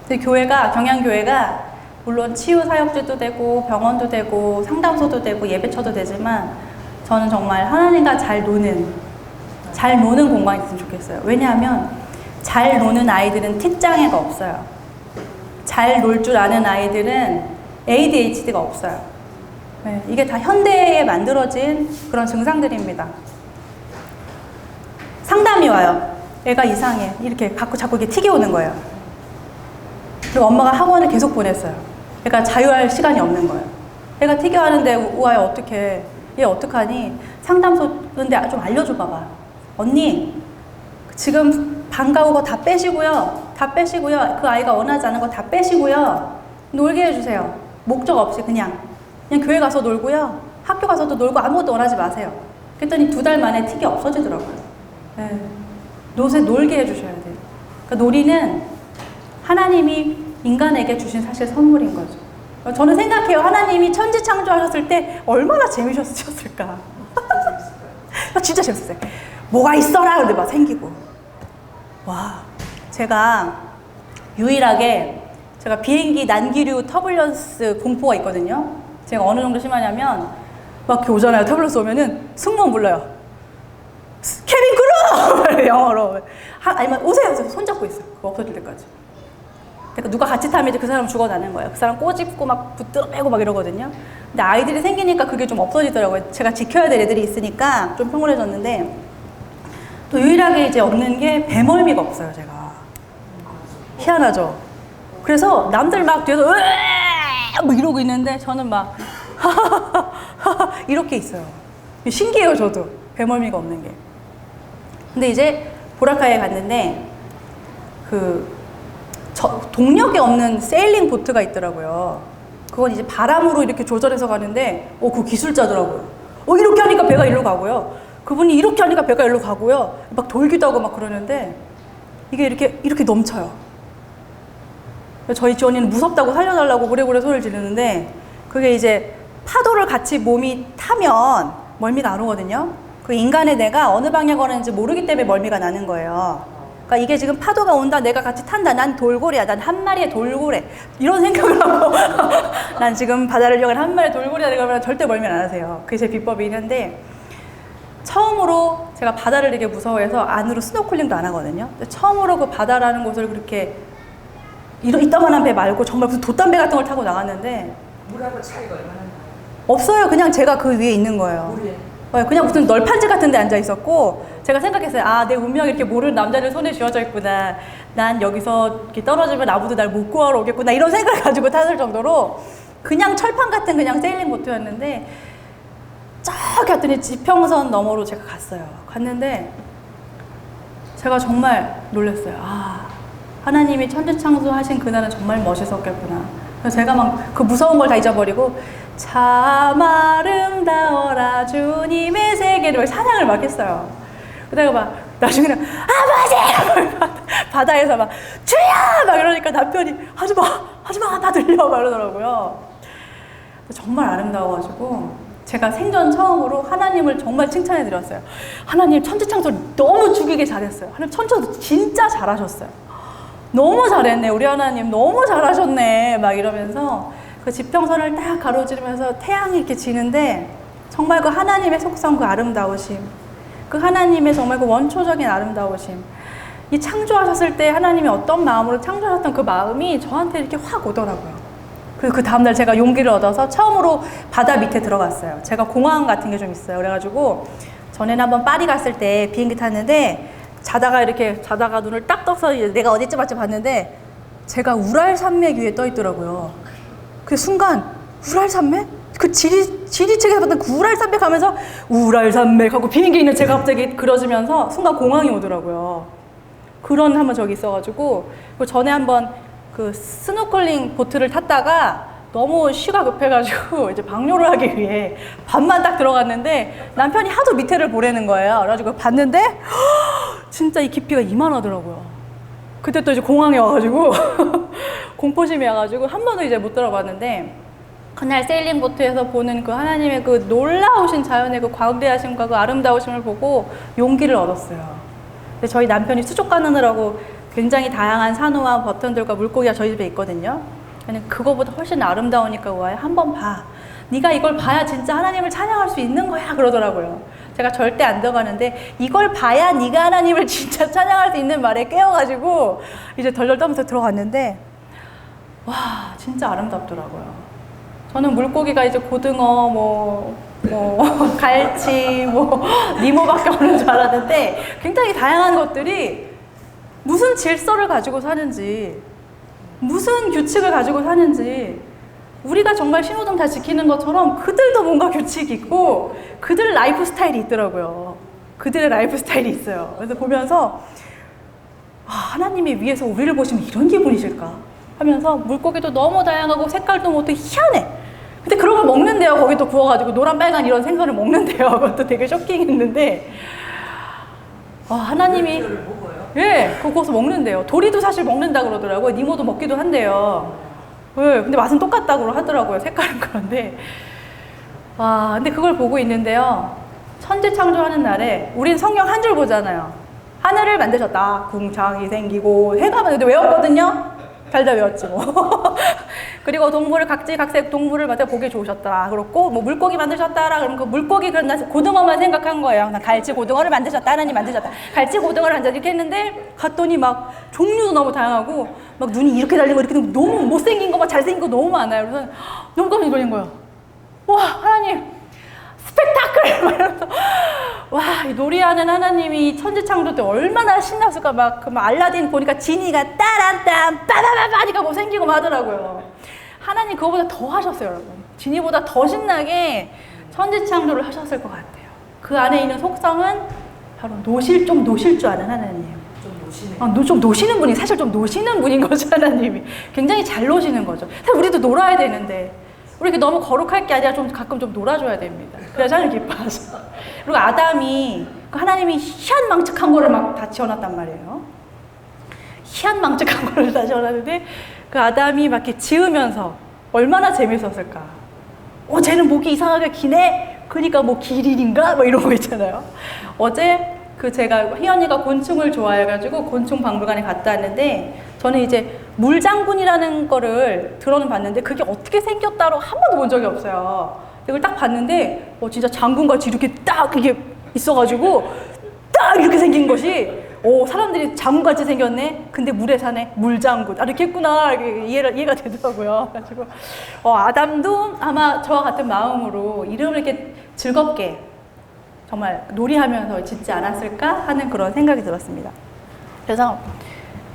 근데 교회가, 경양교회가 물론 치유사역지도 되고 병원도 되고 상담소도 되고 예배처도 되지만 저는 정말 하나님과 잘 노는 공간이 있으면 좋겠어요. 왜냐하면 잘 노는 아이들은 틱장애가 없어요. 잘 놀 줄 아는 아이들은 ADHD가 없어요. 네, 이게 다 현대에 만들어진 그런 증상들입니다. 상담이 와요. 애가 이상해. 이렇게 자꾸 이렇게 틱이 오는 거예요. 그리고 엄마가 학원을 계속 보냈어요. 애가 자유할 시간이 없는 거예요. 애가 틱이 하는데 우아야 어떡해. 얘 어떡하니? 상담소 근데 좀 알려줘 봐봐. 언니 지금 방과 후거 다 빼시고요. 그 아이가 원하지 않은 거 다 빼시고요. 놀게 해주세요. 목적 없이 그냥 교회 가서 놀고요. 학교 가서도 놀고 아무것도 원하지 마세요. 그랬더니 2달 만에 틱이 없어지더라고요. 네. 놀게 해주셔야 돼요. 그러니까 놀이는 하나님이 인간에게 주신 사실 선물인 거죠. 저는 생각해요. 하나님이 천지 창조하셨을 때 얼마나 재미있었을까. 진짜 재밌었어요. 뭐가 있어라 근데 막 생기고. 와, 제가 유일하게 비행기 난기류 터뷸런스 공포가 있거든요. 제가 어느 정도 심하냐면 막 이렇게 오잖아요. 터뷸런스 오면은 승무원 불러요. 케빈 크루! 영어로. 아니면 오세요. 손잡고 있어요. 그거 없어질 때까지. 그러니까 누가 같이 타면 이제 그 사람 죽어나는 거예요. 그 사람 꼬집고 막 붙들어 빼고 막 이러거든요. 근데 아이들이 생기니까 그게 좀 없어지더라고요. 제가 지켜야 될 애들이 있으니까 좀 평온해졌는데, 또 유일하게 이제 없는 게 배멀미가 없어요, 제가. 희한하죠? 그래서 남들 막 뒤에서 막 이러고 있는데 저는 막 이렇게 있어요. 신기해요, 저도. 배멀미가 없는 게. 근데 이제 보라카이에 갔는데 동력이 없는 세일링 보트가 있더라고요. 그건 이제 바람으로 이렇게 조절해서 가는데 그 기술자더라고요. 이렇게 하니까 배가 일로 가고요. 그분이 이렇게 하니까 배가 일로 가고요. 막 돌기도 하고 막 그러는데 이게 이렇게 넘쳐요. 저희 지원이는 무섭다고 살려달라고 고래고래 소리를 지르는데, 그게 이제 파도를 같이 몸이 타면 멀미가 안 오거든요. 그 인간의 뇌가 어느 방향 가는지 모르기 때문에 멀미가 나는 거예요. 그러니까 이게 지금 파도가 온다, 내가 같이 탄다, 난 돌고래야, 난 한 마리의 돌고래, 이런 생각을 하고 난 지금 바다를 이용한 한 마리의 돌고래야, 그러면 절대 멀미 안 하세요. 그게 제 비법이긴 한데, 처음으로 제가 바다를 되게 무서워해서 안으로 스노클링도 안 하거든요. 근데 처음으로 그 바다라는 곳을 그렇게 이따만한 배 말고 정말 무슨 돛담배 같은 걸 타고 나갔는데 물하고 차이가 얼마나 나요? 없어요. 그냥 제가 그 위에 있는 거예요. 물에. 그냥 무슨 널판지 같은 데 앉아 있었고 제가 생각했어요. 아, 내 운명이 이렇게 모르는 남자를 손에 쥐어져 있구나. 난 여기서 이렇게 떨어지면 아무도 날 못 구하러 오겠구나. 이런 생각을 가지고 탔을 정도로 그냥 철판 같은 그냥 세일링 보트였는데 저기 갔더니 지평선 너머로 제가 갔어요. 갔는데 제가 정말 놀랐어요. 아, 하나님이 천지창조하신 그날은 정말 멋있었겠구나. 그래서 제가 막 그 무서운 걸 다 잊어버리고 참 아름다워라 주님의 세계를 찬양을 막 했어요. 그러다가 막 나중에는 아버지! 바다에서 막 주여! 막 이러니까 남편이 하지마! 하지마! 다 들려! 막 이러더라고요. 정말 아름다워가지고 제가 생전 처음으로 하나님을 정말 칭찬해 드렸어요. 하나님 천지창조 너무 죽이게 잘했어요. 하나님 천지창조 진짜 잘하셨어요. 너무 잘했네. 우리 하나님 너무 잘하셨네. 막 이러면서 그 지평선을 딱 가로지르면서 태양이 이렇게 지는데 정말 그 하나님의 속성 그 아름다우심, 그 하나님의 정말 그 원초적인 아름다우심, 이 창조하셨을 때 하나님이 어떤 마음으로 창조하셨던 그 마음이 저한테 이렇게 확 오더라고요. 그리고 그 다음날 제가 용기를 얻어서 처음으로 바다 밑에 들어갔어요. 제가 공항 같은 게 좀 있어요. 그래가지고 전에는 한번 파리 갔을 때 비행기 탔는데 자다가 눈을 딱 떠서 내가 어디쯤 왔지 봤는데 제가 우랄 산맥 위에 떠 있더라고요. 그 순간 우랄 산맥? 그 지리책에서 봤던 그 우랄 산맥 하면서 우랄 산맥 하고 비행기 있는 제가 갑자기 그려지면서 순간 공항이 오더라고요. 그런 한번 적이 있어가지고 그 전에 한번 그 스노클링 보트를 탔다가 너무 쉬가 급해가지고 이제 방류를 하기 위해 밤만 딱 들어갔는데 남편이 하도 밑에를 보라는 거예요. 그래가지고 봤는데 진짜 이 깊이가 이만하더라고요. 그때 또 이제 공항에 와가지고 공포심이 와가지고 한 번도 이제 못 들어봤는데 그날 세일링 보트에서 보는 그 하나님의 그 놀라우신 자연의 그 광대하심과 그 아름다우심을 보고 용기를 얻었어요. 근데 저희 남편이 수족 가느라고 굉장히 다양한 산호와 버튼들과 물고기가 저희 집에 있거든요. 근데 그거보다 훨씬 아름다우니까 와 한번 봐. 네가 이걸 봐야 진짜 하나님을 찬양할 수 있는 거야 그러더라고요. 제가 절대 안 들어가는데 이걸 봐야 네가 하나님을 진짜 찬양할 수 있는 말에 깨어가지고 이제 덜덜 떠면서 들어갔는데 와 진짜 아름답더라고요. 저는 물고기가 이제 고등어 뭐 갈치 니모밖에 없는 줄 알았는데 굉장히 다양한 것들이 무슨 질서를 가지고 사는지 무슨 규칙을 가지고 사는지 우리가 정말 신호등 다 지키는 것처럼 그들도 뭔가 규칙이 있고 그들 라이프 스타일이 있더라고요. 그들의 라이프 스타일이 있어요. 그래서 보면서 하나님이 위에서 우리를 보시면 이런 기분이실까 하면서 물고기도 너무 다양하고 색깔도 뭐 되게 희한해. 근데 그런 걸 먹는데요. 거기 또 구워가지고 노란 빨간 이런 생선을 먹는데요. 그것도 되게 쇼킹했는데 하나님이 예, 그거 구워서 먹는데요. 도리도 사실 먹는다 그러더라고요. 니모도 먹기도 한대요. 예, 근데 맛은 똑같다고 하더라고요. 색깔은 그런데. 와, 근데 그걸 보고 있는데요. 천지 창조하는 날에 우린 성경 한 줄 보잖아요. 하늘을 만드셨다. 궁창이 생기고 해가 근데 외웠거든요. 달다 외웠지 뭐. 그리고 동물을 각색 동물을 맡아 보기 좋으셨다. 그렇고 뭐 물고기 만드셨다라 그러면 그 물고기 그런 고등어만 생각한 거예요. 난 갈치 고등어를 만드셨다. 하나님 만드셨다. 갈치 고등어를 한자 이렇게 했는데 갔더니 막 종류도 너무 다양하고 막 눈이 이렇게 달린 거 이렇게 너무 못생긴 거 막 잘생긴 거 너무 많아요. 그래서 너무 깜짝 놀란 거예요. 와 하나님 스펙타클! 이러면서 와, 이 놀이하는 하나님이 천지창조 때 얼마나 신났을까. 막 알라딘 보니까 지니가 따란딴 빠바바바 하니까 뭐 생기고 하더라고요. 하나님 그거보다 더 하셨어요, 여러분. 지니보다 더 신나게 천지창조를 하셨을 것 같아요. 그 안에 있는 속성은 바로 좀 노실 줄 아는 하나님. 좀 노시는 분이 사실 좀 노시는 분인 거죠, 하나님이. 굉장히 잘 노시는 거죠. 사실 우리도 놀아야 되는데 우리 이렇게 너무 거룩할 게 아니라 좀 가끔 좀 놀아줘야 됩니다. 그래야 하나님 기뻐하죠. 그리고 아담이 하나님이 희한망측한 거를 막 다 지어놨단 말이에요. 희한망측한 거를 다 지어놨는데 그 아담이 막 이렇게 지으면서 얼마나 재밌었을까. 쟤는 목이 이상하게 기네. 그러니까 뭐 기린인가? 뭐 이런 거 있잖아요. 어제 제가 희연이가 곤충을 좋아해가지고 곤충 박물관에 갔다 왔는데 저는 이제 물장군이라는 거를 들어는 봤는데 그게 어떻게 생겼다로 한 번도 본 적이 없어요. 이걸 딱 봤는데 진짜 장군같이 이렇게 딱 이게 있어가지고 딱 이렇게 생긴 것이 사람들이 장구같이 생겼네. 근데 물에 사네. 물장구. 이렇게 했구나. 이렇게 이해가 되더라고요. 그래가지고 아담도 아마 저와 같은 마음으로 이름을 이렇게 즐겁게 정말 놀이하면서 짓지 않았을까 하는 그런 생각이 들었습니다. 그래서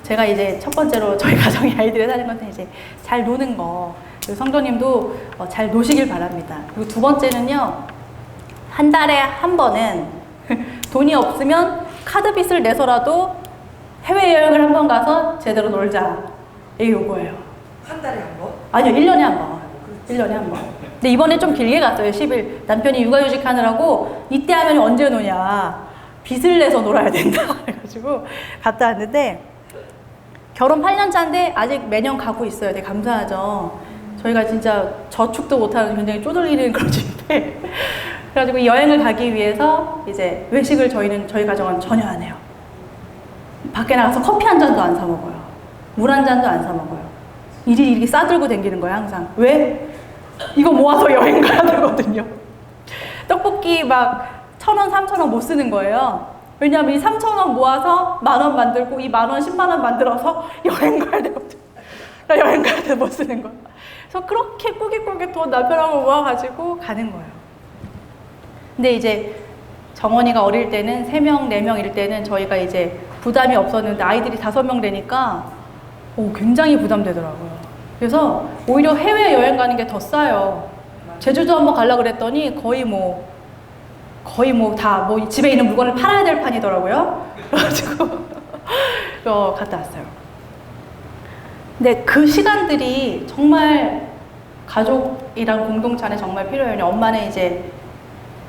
제가 이제 첫 번째로 저희 가정의 아이들이 사는 것은 이제 잘 노는 거. 그리고 성도님도 잘 노시길 바랍니다. 그리고 두 번째는요, 한 달에 한 번은 돈이 없으면 카드빚을 내서라도 해외여행을 한 번 가서 제대로 놀자. 이게 요거예요. 한 달에 한 번? 아니요, 1년에 한 번. 1년에 한 번. 근데 이번에 좀 길게 갔어요. 10일. 남편이 육아휴직 하느라고 이때 하면 언제 노냐. 빚을 내서 놀아야 된다. 그래가지고 갔다 왔는데, 결혼 8년 차인데 아직 매년 가고 있어요. 되게 감사하죠. 저희가 진짜 저축도 못하는 굉장히 쪼들리는 그런 집인데, 그래가지고 이 여행을 가기 위해서 이제 외식을 저희 가정은 전혀 안 해요. 밖에 나가서 커피 한 잔도 안 사 먹어요. 물 한 잔도 안 사 먹어요. 이렇게 싸들고 다니는 거예요, 항상. 왜? 이거 모아서 여행 가야 되거든요. 떡볶이 막 1,000원, 3,000원 못 쓰는 거예요. 왜냐하면 이 3,000원 모아서 10,000원 만들고 이 10,000원, 100,000원 만들어서 여행 가야 되거든요. 나 여행 가야 돼 못 쓰는 거야. 그래서 그렇게 꾸깃꾸깃 돈 남편하고 모아가지고 가는 거예요. 근데 이제 정원이가 어릴 때는 3명, 4명 이럴 때는 저희가 이제 부담이 없었는데 아이들이 5명 되니까 굉장히 부담되더라고요. 그래서 오히려 해외여행 가는 게 더 싸요. 제주도 한번 가려고 그랬더니 거의 다 집에 있는 물건을 팔아야 될 판이더라고요. 그래가지고 갔다 왔어요. 근데 그 시간들이 정말 가족이랑 공동체 안에 정말 필요해요. 엄마는 이제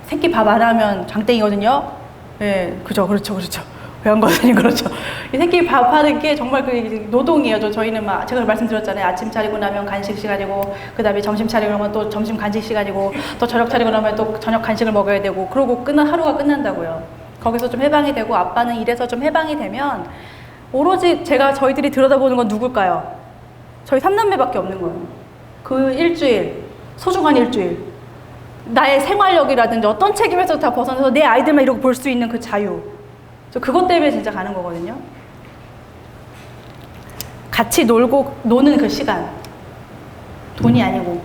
새끼 밥 안 하면 장땡이거든요. 네, 그렇죠. 배운 거더니 그렇죠. 이 새끼 밥 하는 게 정말 그 노동이에요. 저희는 제가 말씀드렸잖아요. 아침 차리고 나면 간식 시간이고, 그 다음에 점심 차리고 나면 또 점심 간식 시간이고, 또 저녁 차리고 나면 또 저녁 간식을 먹어야 되고, 그러고 하루가 끝난다고요. 거기서 좀 해방이 되고, 아빠는 일에서 좀 해방이 되면, 오로지 저희들이 들여다보는 건 누굴까요? 저희 3남매밖에 없는 거예요. 그 일주일, 소중한 일주일. 나의 생활력이라든지 어떤 책임에서 다 벗어나서 내 아이들만 이러고 볼 수 있는 그 자유. 저 그것 때문에 진짜 가는 거거든요. 같이 노는 그 시간. 돈이 아니고.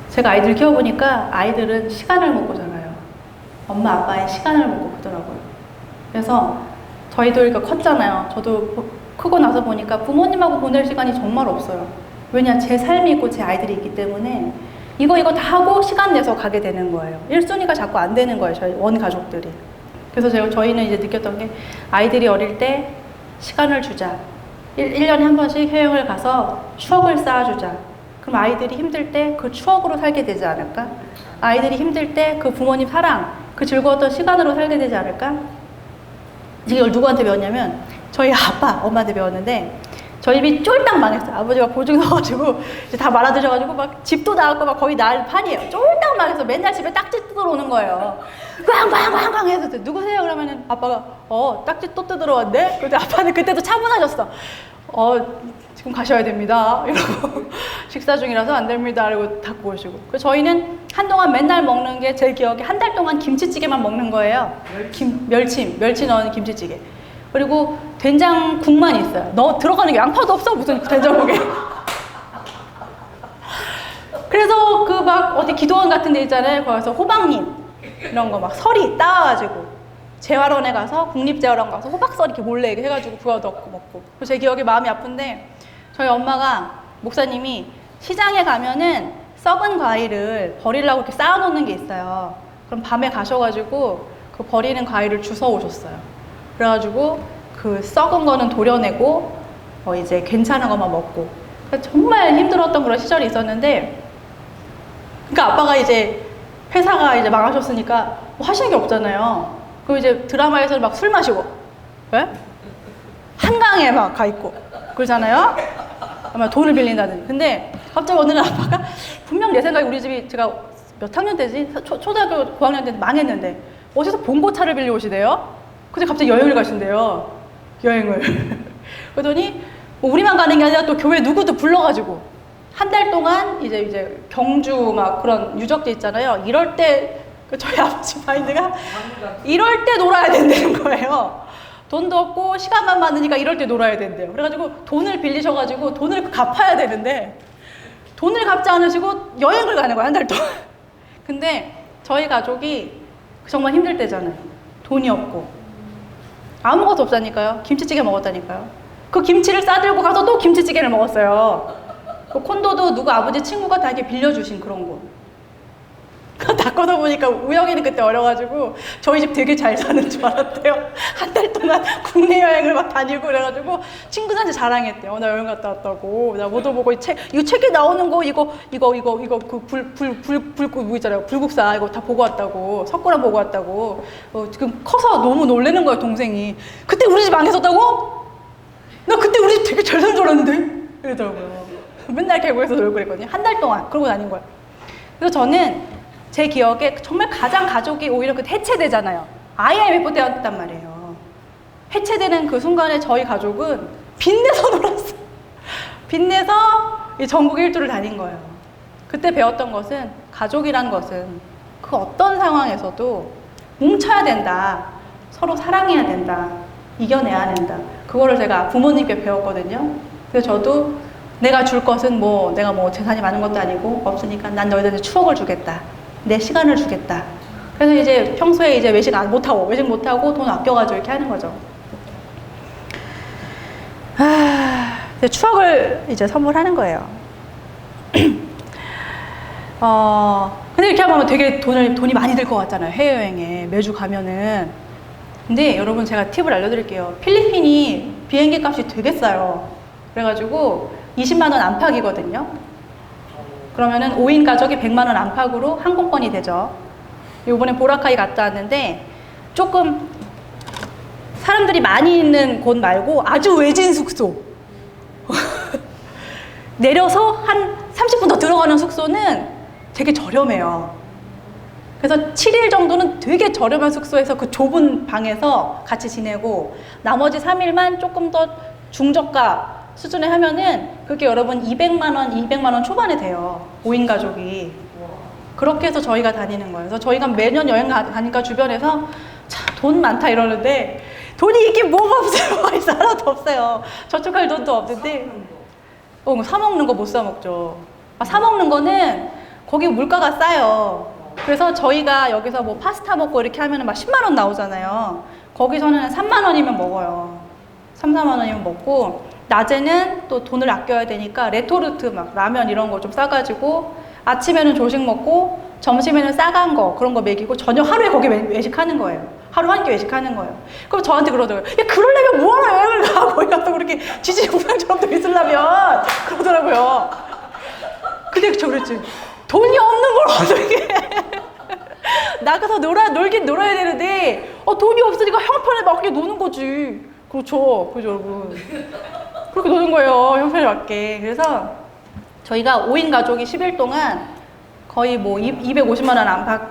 제가 아이들 키워보니까 아이들은 시간을 먹고 자라요. 엄마 아빠의 시간을 먹고 크더라고요. 그래서 저희도 이렇게 컸잖아요. 저도 크고 나서 보니까 부모님하고 보낼 시간이 정말 없어요. 왜냐, 제 삶이 있고 제 아이들이 있기 때문에 이거 다 하고 시간 내서 가게 되는 거예요. 1순위가 자꾸 안 되는 거예요, 저희 원가족들이. 그래서 저희는 이제 느꼈던 게, 아이들이 어릴 때 시간을 주자. 1년에 한 번씩 해외여행을 가서 추억을 쌓아주자. 그럼 아이들이 힘들 때 그 추억으로 살게 되지 않을까? 아이들이 힘들 때 그 부모님 사랑, 그 즐거웠던 시간으로 살게 되지 않을까? 이걸 누구한테 배웠냐면, 저희 엄마한테 배웠는데, 저희 집이 쫄딱 망했어요. 아버지가 보증 서가지고 이제 다 말아드셔가지고 막 집도 나갔고 막 거의 날 판이에요. 쫄딱 망해서 맨날 집에 딱지 뜯으러 오는 거예요. 꽝꽝꽝꽝 해서 누구세요? 그러면은 아빠가 딱지 또 뜯으러 왔네? 근데 아빠는 그때도 차분하셨어. 지금 가셔야 됩니다. 이러고 식사 중이라서 안 됩니다. 이러고 닫고 오시고. 그래서 저희는 한동안 맨날 먹는 게 제 기억에 한 달 동안 김치찌개만 먹는 거예요. 멸치 넣은 김치찌개. 그리고 된장국만 있어요. 들어가는 게 양파도 없어. 무슨 된장국에. 그래서 어디 기도원 같은 데 있잖아요. 거기서 호박잎 이런 거 서리 따와가지고 재활원에 가서, 국립재활원 가서 호박서리 이렇게 몰래 해가지고 그거 넣고 먹고. 그래서 제 기억에 마음이 아픈데, 저희 엄마가, 목사님이 시장에 가면은 썩은 과일을 버리려고 이렇게 쌓아놓는 게 있어요. 그럼 밤에 가셔가지고 그 버리는 과일을 주워 오셨어요. 그래가지고 그 썩은 거는 도려내고 이제 괜찮은 것만 먹고. 정말 힘들었던 그런 시절이 있었는데, 그러니까 아빠가 이제 회사가 이제 망하셨으니까 하시는 게 없잖아요. 그리고 이제 드라마에서 막 술 마시고, 네? 한강에 막 가 있고 그러잖아요. 아마 돈을 빌린다든지. 근데 갑자기 어느 날 아빠가, 분명 내 생각에 우리 집이, 제가 몇 학년 때지? 초등학교 고학년 때 망했는데 어디서 봉고차를 빌려 오시대요. 근데 갑자기 여행을 가신대요. 여행을. 그러더니 우리만 가는 게 아니라 또 교회 누구도 불러가지고 한 달 동안 이제 경주 막 그런 유적지 있잖아요. 이럴 때 저희 아버지 마인드가 이럴 때 놀아야 된다는 거예요. 돈도 없고 시간만 많으니까 이럴 때 놀아야 된대요. 그래가지고 돈을 빌리셔가지고 돈을 갚아야 되는데 돈을 갚지 않으시고 여행을 가는 거예요, 한 달 동안. 근데 저희 가족이 정말 힘들 때잖아요. 돈이 없고 아무것도 없다니까요. 김치찌개 먹었다니까요. 그 김치를 싸들고 가서 또 김치찌개를 먹었어요. 그 콘도도 누구 아버지 친구가 다 이렇게 빌려주신 그런 거. 다 꺼내보니까 우영이는 그때 어려가지고 저희 집 되게 잘 사는 줄 알았대요. 한 달 동안 국내 여행을 막 다니고 그래가지고 친구들한테 자랑했대요. 나 여행 갔다 왔다고. 나 뭐도 보고 이거 책에 나오는 거 이거 그 뭐 있잖아요. 불국사 이거 다 보고 왔다고. 석고랑 보고 왔다고. 지금 커서 너무 놀래는 거예요, 동생이. 그때 우리 집 안 계셨다고? 나 그때 우리 집 되게 잘 사는 줄 알았는데? 이러더라고요. 맨날 계곡에서 놀고 그랬거든요. 한 달 동안 그러고 다닌 거예요. 그래서 저는 제 기억에 정말 가장 가족이 오히려 그 해체되잖아요. IMF 때였단 말이에요. 해체되는 그 순간에 저희 가족은 빚내서 놀았어요. 빚내서 전국 일주를 다닌 거예요. 그때 배웠던 것은 가족이란 것은 그 어떤 상황에서도 뭉쳐야 된다. 서로 사랑해야 된다. 이겨내야 된다. 그거를 제가 부모님께 배웠거든요. 그래서 저도 내가 줄 것은 내가 재산이 많은 것도 아니고 없으니까 난 너희들한테 추억을 주겠다. 내 시간을 주겠다. 그래서 이제 평소에 이제 외식 못하고 돈 아껴가지고 이렇게 하는 거죠. 이제 추억을 이제 선물하는 거예요. 근데 이렇게 하면 되게 돈이 많이 들 것 같잖아요. 해외여행에 매주 가면은. 근데 여러분 제가 팁을 알려드릴게요. 필리핀이 비행기 값이 되게 싸요. 그래가지고 20만 원 안팎이거든요. 그러면은 5인 가족이 100만 원 안팎으로 항공권이 되죠. 요번에 보라카이 갔다 왔는데 조금 사람들이 많이 있는 곳 말고 아주 외진 숙소. 내려서 한 30분 더 들어가는 숙소는 되게 저렴해요. 그래서 7일 정도는 되게 저렴한 숙소에서 그 좁은 방에서 같이 지내고 나머지 3일만 조금 더 중저가 수준에 하면은 그게 여러분 200만 원 초반에 돼요. 5인 가족이. 그렇게 해서 저희가 다니는 거예요. 그래서 저희가 매년 여행 가니까 주변에서 참 돈 많다 이러는데 돈이 있긴 뭐가 없어요. 하나도 없어요. 저축할 돈도 없는데 사 먹는 거 못 사 먹죠. 사 먹는 거는 거기 물가가 싸요. 그래서 저희가 여기서 파스타 먹고 이렇게 하면은 막 10만 원 나오잖아요. 거기서는 3만 원이면 먹어요. 3, 4만 원이면 먹고 낮에는 또 돈을 아껴야 되니까 레토르트 라면 이런 거 좀 싸가지고 아침에는 조식 먹고 점심에는 싸간 거 그런 거 먹이고 저녁 하루에 거기 외식하는 거예요. 하루 한 끼 외식하는 거예요. 그럼 저한테 그러더라고요. 야 그러려면 뭐하러 여행을 가? 거기 가서 그렇게 지지부상처럼 돼 있으려면 그러더라고요. 근데 저 그랬지. 돈이 없는 걸 어떻게 나가서 놀긴 놀아야 되는데 돈이 없으니까 형편에 맞게 노는 거지. 그렇죠 여러분. 그렇게 노는 거예요. 형편에 맞게. 그래서 저희가 5인 가족이 10일 동안 거의 250만 원 안팎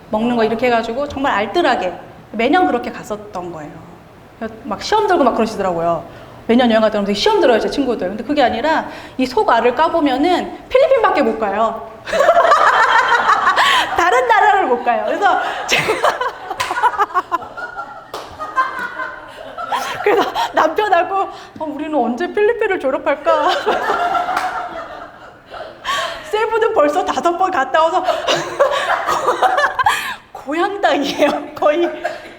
먹는 거 이렇게 해가지고 정말 알뜰하게 매년 그렇게 갔었던 거예요. 막 시험 들고 막 그러시더라고요. 매년 여행 갔다 오면서 시험 들어요, 제 친구들. 근데 그게 아니라 이 속알을 까보면은 필리핀밖에 못 가요. 다른 나라를 못 가요. 그래서 그래서 남편하고 우리는 언제 필리핀을 졸업할까? 세부는 벌써 5번 갔다 와서 고향당이에요. 거의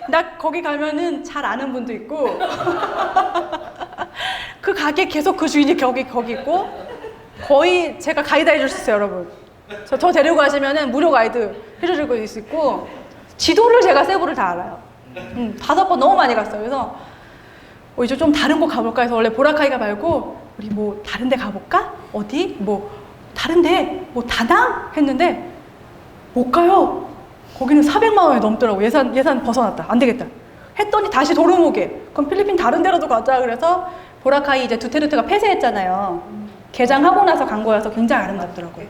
나 거기 가면은 잘 아는 분도 있고 그 가게 계속 그 주인이 거기 있고 거의 제가 가이드 해줄 수 있어요, 여러분. 저 데리고 가시면은 무료 가이드 해줄 수 있고 지도를 제가 세부를 다 알아요. 5번 너무 많이 갔어요. 그래서 이제 좀 다른 곳 가볼까 해서 원래 보라카이가 말고 우리 다른 데 가볼까? 어디? 다른 데? 다낭? 했는데 못 가요. 거기는 400만 원이 넘더라고. 예산 벗어났다. 안 되겠다. 했더니 다시 도루묵에. 그럼 필리핀 다른 데라도 가자. 그래서 보라카이 이제 두테르테가 폐쇄했잖아요. 개장하고 나서 간 거여서 굉장히 아름답더라고요.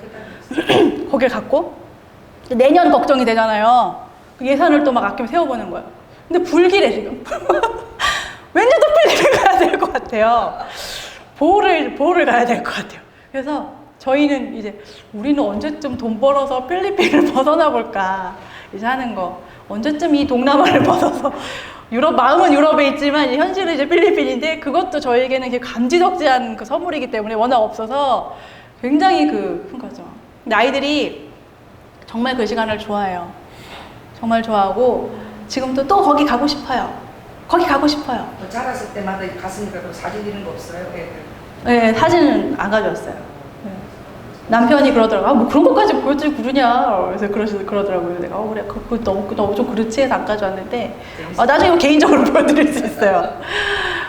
거길 갔고 내년 걱정이 되잖아요. 예산을 또 막 아끼면 세워보는 거예요. 근데 불길해 지금. 왠지 또 필리핀 가야 될 것 같아요. 보호를 가야 될 것 같아요. 그래서 저희는 이제 우리는 언제쯤 돈 벌어서 필리핀을 벗어나 볼까 이제 하는 거. 언제쯤 이 동남아를 벗어서 유럽, 마음은 유럽에 있지만 현실은 이제 필리핀인데 그것도 저에게는 감지덕지한 그 선물이기 때문에 워낙 없어서 굉장히 큰 거죠. 근데 아이들이 정말 그 시간을 좋아해요. 정말 좋아하고 지금도 또 거기 가고 싶어요. 거기 가고 싶어요. 자랐을 때마다 갔으니까 또 사진 이런 거 없어요, 애들? 네, 사진은 안 가져왔어요. 네. 남편이 그러더라고요. 아, 뭐 그런 것까지 보여주지 그러냐. 그래서 그러더라고요. 내가 그래, 그거 너무 좀 그렇지 해서 안 가져왔는데 나중에 뭐 개인적으로 보여드릴 수 있어요.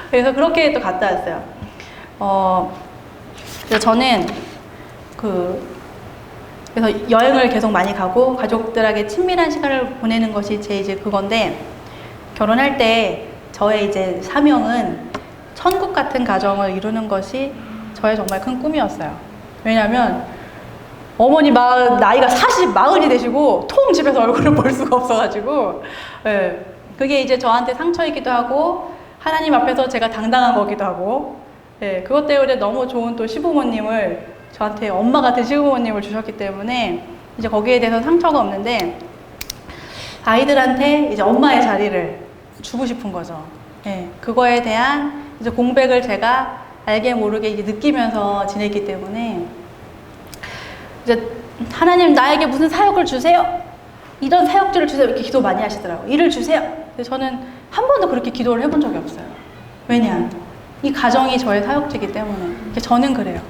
그래서 그렇게 또 갔다 왔어요. 그래서 저는 그래서 여행을 계속 많이 가고 가족들에게 친밀한 시간을 보내는 것이 제 이제 그건데 결혼할 때 저의 이제 사명은 천국 같은 가정을 이루는 것이 저의 정말 큰 꿈이었어요. 왜냐면 어머니 나이가 40이 되시고 통 집에서 얼굴을 볼 수가 없어가지고 예, 그게 이제 저한테 상처이기도 하고 하나님 앞에서 제가 당당한 거기도 하고 예, 그것 때문에 너무 좋은 또 시부모님을 저한테 엄마 같은 시부모님을 주셨기 때문에 이제 거기에 대해서 상처가 없는데 아이들한테 이제 엄마의 자리를 주고 싶은 거죠. 예, 그거에 대한 이제 공백을 제가 알게 모르게 이제 느끼면서 지냈기 때문에 이제 하나님 나에게 무슨 사역을 주세요. 이런 사역지를 주세요. 이렇게 기도 많이 하시더라고요. 일을 주세요. 근데 저는 한 번도 그렇게 기도를 해본 적이 없어요. 왜냐? 이 가정이 저의 사역지이기 때문에. 저는 그래요.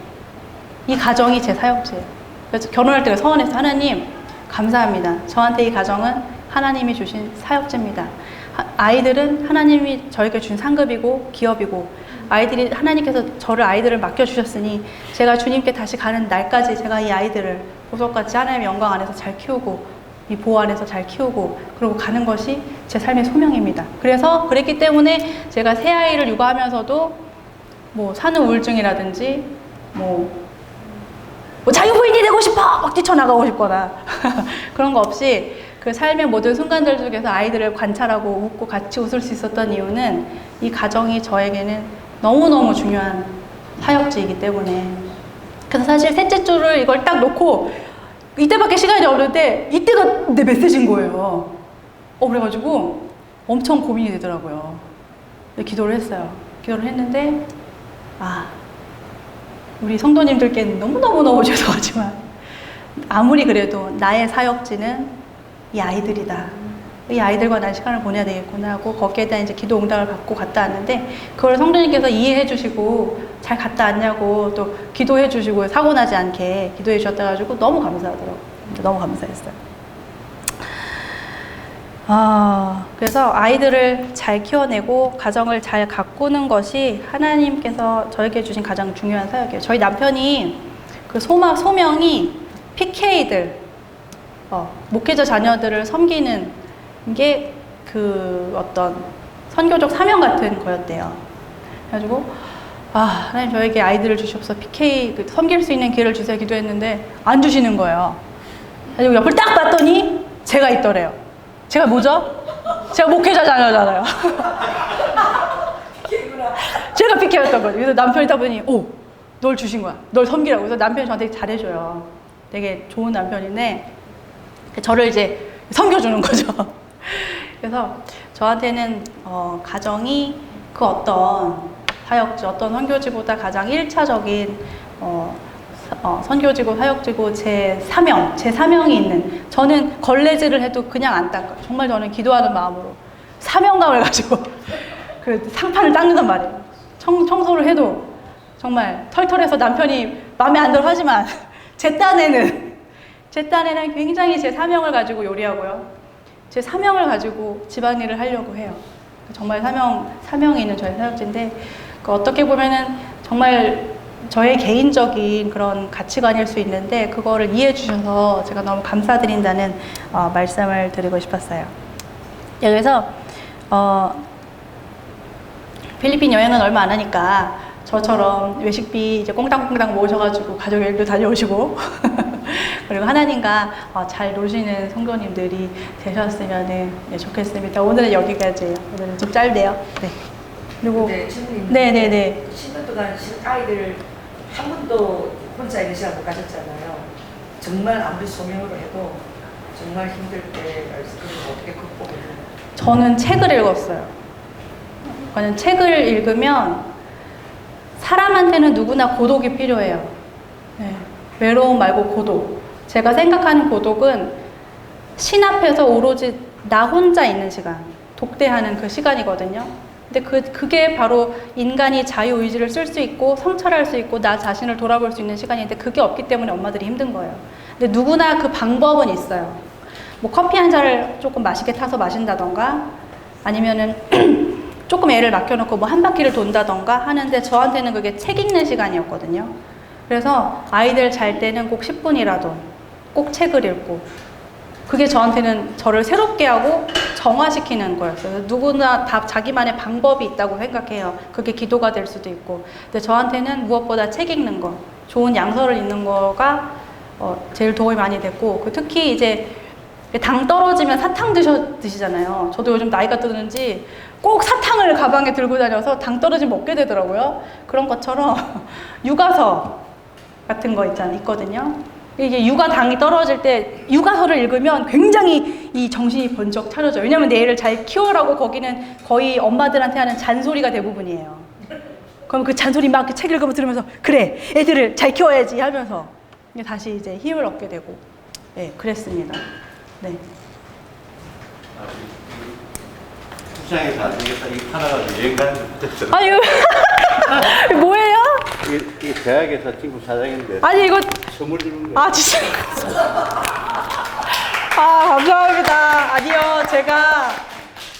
이 가정이 제 사역지예요. 그래서 결혼할 때가 서원해서 하나님 감사합니다. 저한테 이 가정은 하나님이 주신 사역지입니다. 아이들은 하나님이 저에게 준 상급이고 기업이고 아이들이 하나님께서 아이들을 맡겨주셨으니 제가 주님께 다시 가는 날까지 제가 이 아이들을 보석같이 하나님의 영광 안에서 잘 키우고 이 보호 안에서 잘 키우고 그러고 가는 것이 제 삶의 소명입니다. 그래서 그랬기 때문에 제가 새 아이를 육아하면서도 뭐 산후 우울증이라든지 뭐 자유부인이 되고 싶어! 막 뛰쳐나가고 싶거나 그런 거 없이 그 삶의 모든 순간들 중에서 아이들을 관찰하고 웃고 같이 웃을 수 있었던 이유는 이 가정이 저에게는 너무너무 중요한 사역지이기 때문에 그래서 사실 셋째 주를 이걸 딱 놓고 이때밖에 시간이 없는데 이때가 내 메시지인 거예요. 그래가지고 엄청 고민이 되더라고요. 기도를 했어요. 기도를 했는데 우리 성도님들께는 너무너무 죄송하지만 아무리 그래도 나의 사역지는 이 아이들이다. 이 아이들과 난 시간을 보내야 되겠구나 하고 거기에 대한 이제 기도 응답을 받고 갔다 왔는데 그걸 성도님께서 이해해 주시고 잘 갔다 왔냐고 또 기도해 주시고 사고 나지 않게 기도해 주셨다 가지고 너무 감사하더라고요. 너무 감사했어요. 그래서 아이들을 잘 키워내고 가정을 잘 가꾸는 것이 하나님께서 저에게 주신 가장 중요한 사역이에요. 저희 남편이 그 소명이 PK들 목회자 자녀들을 섬기는 게 그 어떤 선교적 사명 같은 거였대요. 그래가지고 하나님 저에게 아이들을 주시옵소서 PK 섬길 수 있는 기회를 주세요 기도했는데 안 주시는 거예요. 그래가지고 옆을 딱 봤더니 제가 있더래요. 제가 뭐죠? 제가 목회자 자녀잖아요. 제가 PK였던 거죠. 그래서 남편이 딱 보니 널 주신 거야. 널 섬기라고. 그래서 남편이 저한테 잘해줘요. 되게 좋은 남편인데 저를 이제 섬겨주는 거죠. 그래서 저한테는 가정이 그 어떤 사역지, 어떤 선교지보다 가장 1차적인 선교지고 사역지고 제 사명이 있는 저는 걸레질을 해도 그냥 안 닦아요. 정말 저는 기도하는 마음으로 사명감을 가지고 그 상판을 닦는단 말이에요. 청소를 해도 정말 털털해서 남편이 마음에 안 들어 하지만 제 딴에는 굉장히 제 사명을 가지고 요리하고요. 제 사명을 가지고 집안일을 하려고 해요. 정말 사명이 있는 저의 사역지인데 어떻게 보면은 정말 저의 개인적인 그런 가치관일 수 있는데 그거를 이해해 주셔서 제가 너무 감사드린다는 말씀을 드리고 싶었어요. 그래서 필리핀 여행은 얼마 안 하니까 저처럼 외식비 이제 꽁당꽁당 모으셔가지고 가족 여행도 다녀오시고 그리고 하나님과 잘 노시는 성도님들이 되셨으면 좋겠습니다. 오늘은 여기까지예요. 오늘은 좀 짧네요. 네. 그리고 네네네. 10년 동안 아이들 한 번도 혼자 있는 시간 못 가졌잖아요. 정말 아무리 소명으로 해도 정말 힘들 때 그걸 어떻게 극복해요? 저는 책을 읽었어요. 저는 책을 읽으면 사람한테는 누구나 고독이 필요해요. 네. 외로움 말고 고독. 제가 생각하는 고독은 신 앞에서 오로지 나 혼자 있는 시간, 독대하는 그 시간이거든요. 근데 그게 바로 인간이 자유의지를 쓸 수 있고 성찰할 수 있고 나 자신을 돌아볼 수 있는 시간인데 그게 없기 때문에 엄마들이 힘든 거예요. 근데 누구나 그 방법은 있어요. 뭐 커피 한 잔을 조금 맛있게 타서 마신다던가 아니면은 조금 애를 맡겨놓고 뭐 한 바퀴를 돈다던가 하는데 저한테는 그게 책 읽는 시간이었거든요. 그래서 아이들 잘 때는 꼭 10분이라도 꼭 책을 읽고 그게 저한테는 저를 새롭게 하고 정화시키는 거였어요. 누구나 다 자기만의 방법이 있다고 생각해요. 그게 기도가 될 수도 있고. 근데 저한테는 무엇보다 책 읽는 거, 좋은 양서를 읽는 거가 제일 도움이 많이 됐고, 특히 이제 당 떨어지면 사탕 드시잖아요. 저도 요즘 나이가 드는지 꼭 사탕을 가방에 들고 다녀서 당 떨어지면 먹게 되더라고요. 그런 것처럼 육아서 같은 거 있거든요. 이게 육아당이 떨어질 때 육아서를 읽으면 굉장히 이 정신이 번쩍 차려져요. 왜냐면 내 애를 잘 키워라고 거기는 거의 엄마들한테 하는 잔소리가 대부분이에요. 그럼 그 잔소리 막 그 책 읽으면서 들으면서 그래 애들을 잘 키워야지 하면서 다시 이제 힘을 얻게 되고 네 그랬습니다. 네. 시장에서 안 되겠다 이 팔아가지고 여행 가는 거 됐어. 아유 뭐예요? 이게 대학에서 친구 사장인데. 아니 이거 선물 주는 거. 아 진짜. 아 감사합니다. 아니요 제가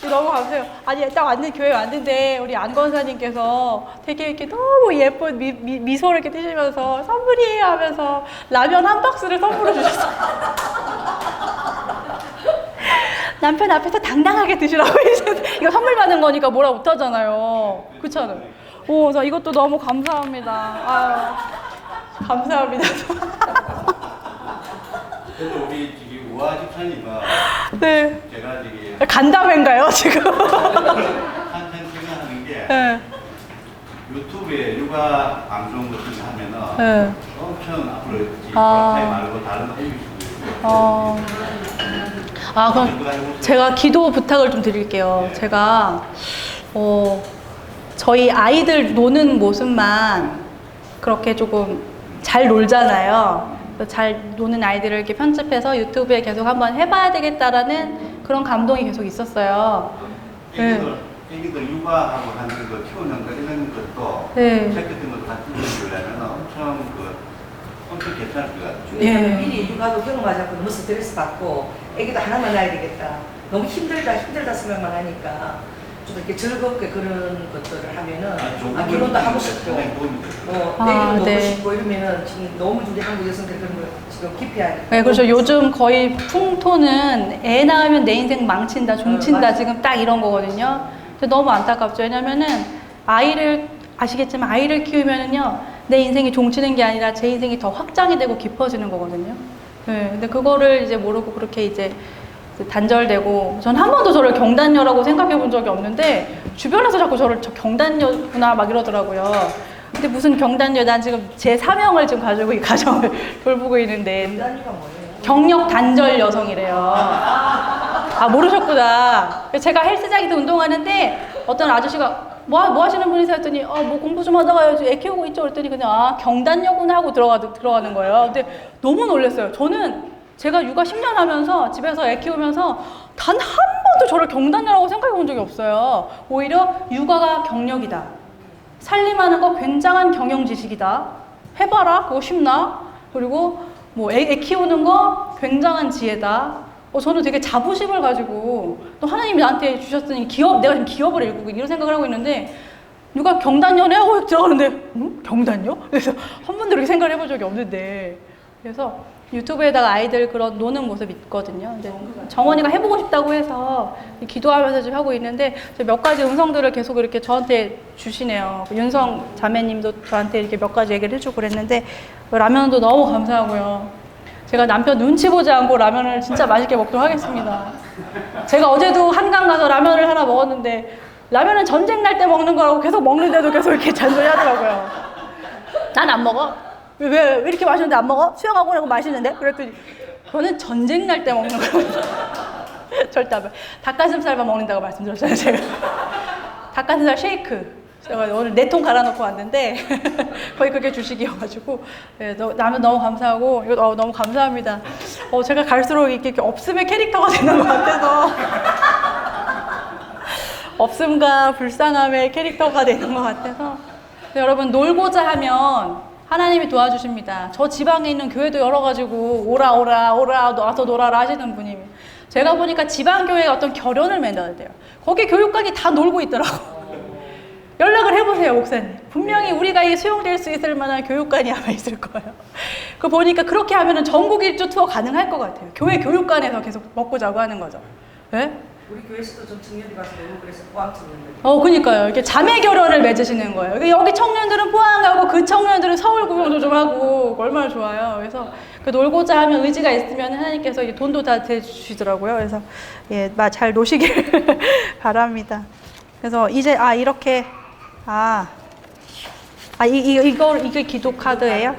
너무 감사해요. 아니 딱 교회 왔는데 우리 안 권사님께서 되게 이렇게 너무 예쁜 미소를 이렇게 띄시면서 선물이에요 하면서 라면 한 박스를 선물로 주셨어요. 남편 앞에서 당당하게 드시라고 이거 선물 받는 거니까 뭐라 못하잖아요. 그렇잖아요. 저 이것도 너무 감사합니다. 아유, 감사합니다. 그래도 우리 지금 우아 집사님은 네. 제가 지금 간담회인가요 지금? 한참 생각하는 게 네. 유튜브에 육아 방송 같은 거 하면은 네. 엄청 앞으로 지금 프로파일 말고 다른 거 올릴 수도 있고. 그럼 제가 기도 부탁을 좀 드릴게요. 네. 제가 저희 아이들 노는 모습만 그렇게 조금 잘 놀잖아요. 잘 노는 아이들을 이렇게 편집해서 유튜브에 계속 한번 해봐야 되겠다라는 그런 감동이 계속 있었어요. 애기들 육아하고 하는 거 키우는 거 이런 것도 네. 책 같은 것도 같이 읽으려면 엄청 괜찮을 것 같아요. 예. 미리 육아도 경험하자고 너무 스트레스 받고 애기도 하나만 낳아야 되겠다. 너무 힘들다 생각만 하니까 좀 이렇게 즐겁게 그런 것들을 하면은 결혼도 하고 싶고 애기도 보고 네. 싶고 이러면은 지금 너무 우리 한국 여성들 그런 걸 지금 깊이 하니까. 네, 그렇죠. 요즘 거의 풍토는 애 낳으면 내 인생 망친다, 종친다 지금 딱 이런 거거든요. 근데 너무 안타깝죠. 왜냐면은 아이를 아시겠지만 아이를 키우면은요 내 인생이 종치는 게 아니라 제 인생이 더 확장이 되고 깊어지는 거거든요. 네, 근데 그거를 이제 모르고 그렇게 이제 단절되고 전 한 번도 저를 경단녀라고 생각해 본 적이 없는데 주변에서 자꾸 저를 저 경단녀구나 막 이러더라고요. 근데 무슨 경단녀, 난 지금 제 사명을 지금 가지고 이 가정을 돌보고 있는데 경단녀가 뭐예요? 경력 단절 여성이래요. 아 모르셨구나. 제가 헬스장에서 운동하는데 어떤 아저씨가 뭐 하시는 분이세요? 했더니 뭐 공부 좀 하다가 애 키우고 있죠. 그랬더니 그냥 경단녀구나 하고 들어가는 거예요. 근데 너무 놀랐어요. 저는 제가 육아 10년 하면서 집에서 애 키우면서 단 한 번도 저를 경단녀라고 생각해 본 적이 없어요. 오히려 육아가 경력이다. 살림하는 거 굉장한 경영 지식이다. 해봐라. 그거 쉽나? 그리고 뭐 애 키우는 거 굉장한 지혜다. 저는 되게 자부심을 가지고 또 하나님이 나한테 주셨으니 내가 지금 기업을 일구고 이런 생각을 하고 있는데 누가 경단녀네 하고 들어가는데 경단녀? 그래서 한 번도 그렇게 생각을 해본 적이 없는데 그래서 유튜브에다가 아이들 그런 노는 모습 있거든요. 근데 정원이가 해보고 싶다고 해서 기도하면서 지금 하고 있는데 몇 가지 음성들을 계속 이렇게 저한테 주시네요. 윤성 자매님도 저한테 이렇게 몇 가지 얘기를 해주고 그랬는데 라면도 너무 감사하고요. 제가 남편 눈치 보지 않고 라면을 진짜 맛있게 먹도록 하겠습니다. 제가 어제도 한강 가서 라면을 하나 먹었는데 라면은 전쟁 날 때 먹는 거라고 계속 먹는데도 계속 이렇게 잔소리 하더라고요. 난 안 먹어. 왜 이렇게 맛있는데 안 먹어? 수영하고 나고 맛있는데? 그랬더니 저는 전쟁 날 때 먹는 거예요. 절대 안 먹어요. 닭가슴살만 먹는다고 말씀드렸잖아요, 제가. 닭가슴살 쉐이크. 제가 오늘 4통 갈아놓고 왔는데 거의 그게 주식이어가지고 네, 라면 너무 감사하고 이거 너무 감사합니다. 제가 갈수록 이렇게 없음의 캐릭터가 되는 것 같아서 없음과 불쌍함의 캐릭터가 되는 것 같아서 여러분 놀고자 하면 하나님이 도와주십니다. 저 지방에 있는 교회도 열어가지고 오라 와서 놀아라 하시는 분이 제가 보니까 지방교회에 어떤 결연을 맺어야 돼요. 거기 교육관이 다 놀고 있더라고. 연락을 해보세요, 목사님. 분명히 우리가 수용될 수 있을 만한 교육관이 아마 있을 거예요. 그 보니까 그렇게 하면은 전국 일주 투어 가능할 것 같아요. 교회 교육관에서 계속 먹고 자고 하는 거죠. 네? 우리 교회에서도 좀 청년이 가서 놀고 그래서 포항 청년들. 그니까요. 이렇게 자매 결혼을 맺으시는 거예요. 여기 청년들은 포항 가고 그 청년들은 서울 구경도 좀 하고 얼마나 좋아요. 그래서 놀고자 하면 의지가 있으면 하나님께서 돈도 다 대주시더라고요. 그래서 잘 노시길 바랍니다. 그래서 이제 이렇게 이게 기도 카드예요?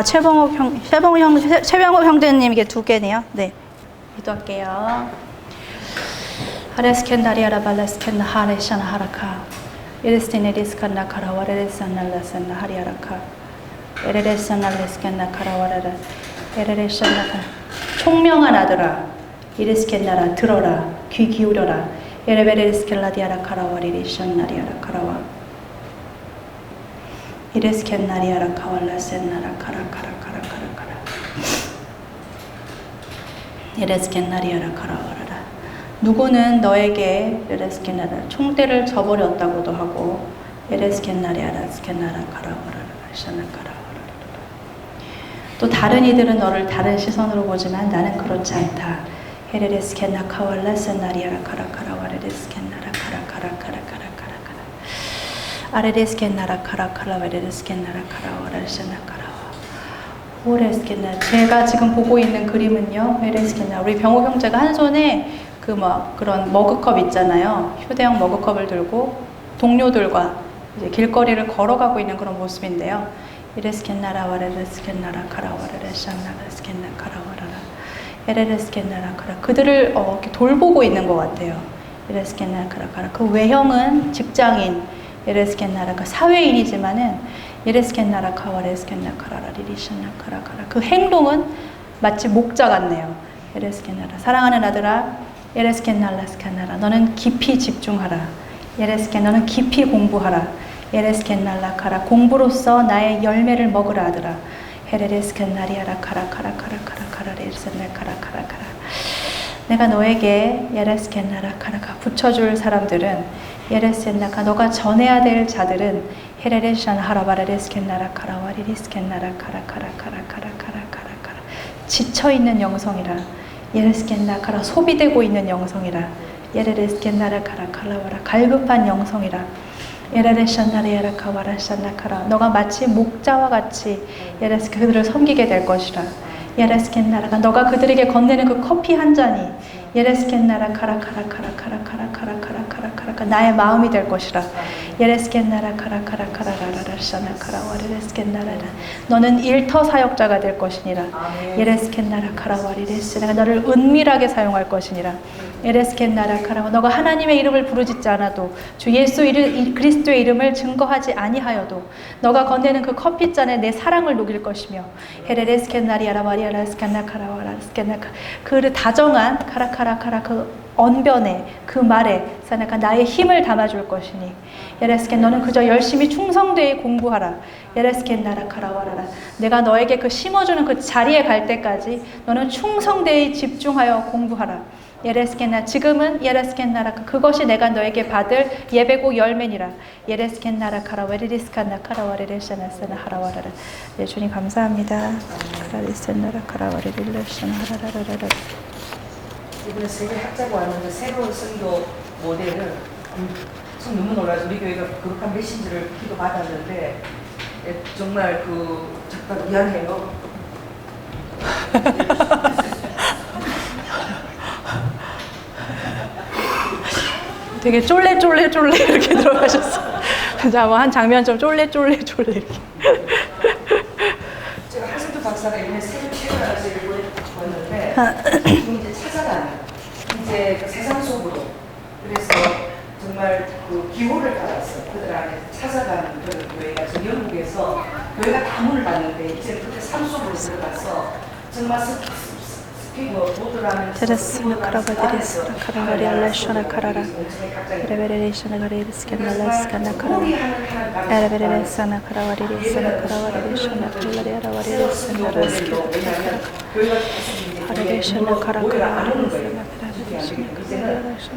최병호 형제님 이게 2개네요. 네. 기도할게요. 하레스켄다리아라 발레스켄나 하레샤나 하라카. 이레스티네리스칸나 카라와레레산나 라산나 하리아라카. 에레레산나 레스켄나 카라와레라. 에레레산나 총명한 아들아. 이레스켄나라 들어라. 귀 기울여라. 에레베레스켈라디아라 카라와리리션나리아라 카라와. 이레스켄나리아라 카왈라센나라 카라카라카라카라카라. 이레스켄나리아라 카라와라라. 누구는 너에게 이레스켄나라 총대를 저버렸다고도 하고 이레스켄나리아라 스켄나라 카라와라라 샤나 카라와라라. 또 다른 이들은 너를 다른 시선으로 보지만 나는 그렇지 않다. 헤레레스켄나 카왈라센나리아라 카라카라와레레스켄나라 카라카라카라카라카라카라. 아레레스켄나라 카라카라와레레스켄나라 카라와라샤나 카라와. 오레스켄나. 제가 지금 보고 있는 그림은요. 헤레스켄나. 우리 병호 형제가 한 손에 그런 머그컵 있잖아요. 휴대용 머그컵을 들고 동료들과 이제 길거리를 걸어가고 있는 그런 모습인데요. 이레스켄나라 와레레스켄나라 카라와레레샤나라 스켄나 카라와라라. 에레레스켄나라 카라. 그들을 이렇게 돌보고 있는 것 같아요. 이레스켄나라 카라카라. 그 외형은 직장인. 에레스켄나라가 사회인이지만은 에레스켄나라 카와레스켄나 카라라 리리샤나 카라카라. 그 행동은 마치 목자 같네요. 에레스켄나라. 사랑하는 아들아, 에레스켄날라스케나라. 너는 깊이 집중하라. 에레스켄 너는 깊이 공부하라. 에레스켄날라 카라. 공부로서 나의 열매를 먹으라 아들아. 헤레레스켄나리아라 카라카라카라카라카라 레르센나 카라카라카라. 내가 너에게 에레스켄나라 카라카 붙여줄 사람들은 예레스켄나카 너가 전해야 될 자들은 헤레레샨 하라바레레스켄나라 카라와리리스켄나라 카라카라카라카라카라카라카라. 지쳐있는 영성이라. 예레스켄나카라 소비되고 있는 영성이라. 예레레스켄나라 카라카라와라 갈급한 영성이라. 예레레샨나리아라 카와라샨나카라. 너가 마치 목자와 같이 그들을 섬기게 될 것이라. 예레스켄나라가 너가 그들에게 건네는 그 커피 한 잔이 예레스켄나라 카라카라카라카라카라카라카라카라카라 나의 마음이 될 것이라. 예레스켄나라 카라카라카라라라샤나 카라와레레스켄나라라. 너는 일터 사역자가 될 것이니라. 예레스켄나라 카라와리레스. 내가 너를 은밀하게 사용할 것이니라. 예레스켄나라 카라와. 너가 하나님의 이름을 부르짖지 않아도 주 예수 그리스도의 이름을 증거하지 아니하여도 너가 건네는 그 커피잔에 내 사랑을 녹일 것이며 헤레레스켄나리아라 마리아라스켄나 카라와라스켄나 그 다정한 카라카라카라 그 언변에 그 말에 사나카 나의 힘을 담아줄 것이니 예레스켄 너는 그저 열심히 충성되이 공부하라. 예레스켄 나라 카라와라라. 내가 너에게 그 심어주는 그 자리에 갈 때까지 너는 충성되이 집중하여 공부하라. 예레스켄나 지금은 예레스켄나라 그것이 내가 너에게 받을 예배고 열매니라. 예레스켄나라 카라와리리스칸나 카라와리레샤나스나 하라와라라. 네, 주님 감사합니다. 카라리스나라 카라와리릴레샤나 하라라라라. 이번에 세계 학자가 왔는데 새로운 선교 모델을 참 너무 놀라서 우리 교회가 그룹한 메신저를 기도 받았는데 정말 잠깐 미안해요. 되게 쫄래 이렇게 들어가셨어. 자, 뭐 한 장면 좀 쫄래 이렇게. 제가 한승도 박사가 이번에 새로 책을 하나 보였는데 지금 이제 찾아가는 이제 그 세상 속으로 그래서 정말 그 기호를 따라서 그들 안에 찾아가는 그런 교회가 지금 영국에서 교회가 다 문을 닫는데 이제 그때 삶 속으로 들어가서 정말 Teressina karavadiris, karavari alashana karara. Revererishana gariris, kanalas, kanakara. Revererishana karavadiris, karavarishana kalari, ravadiris, and raski. Revererishana karakara.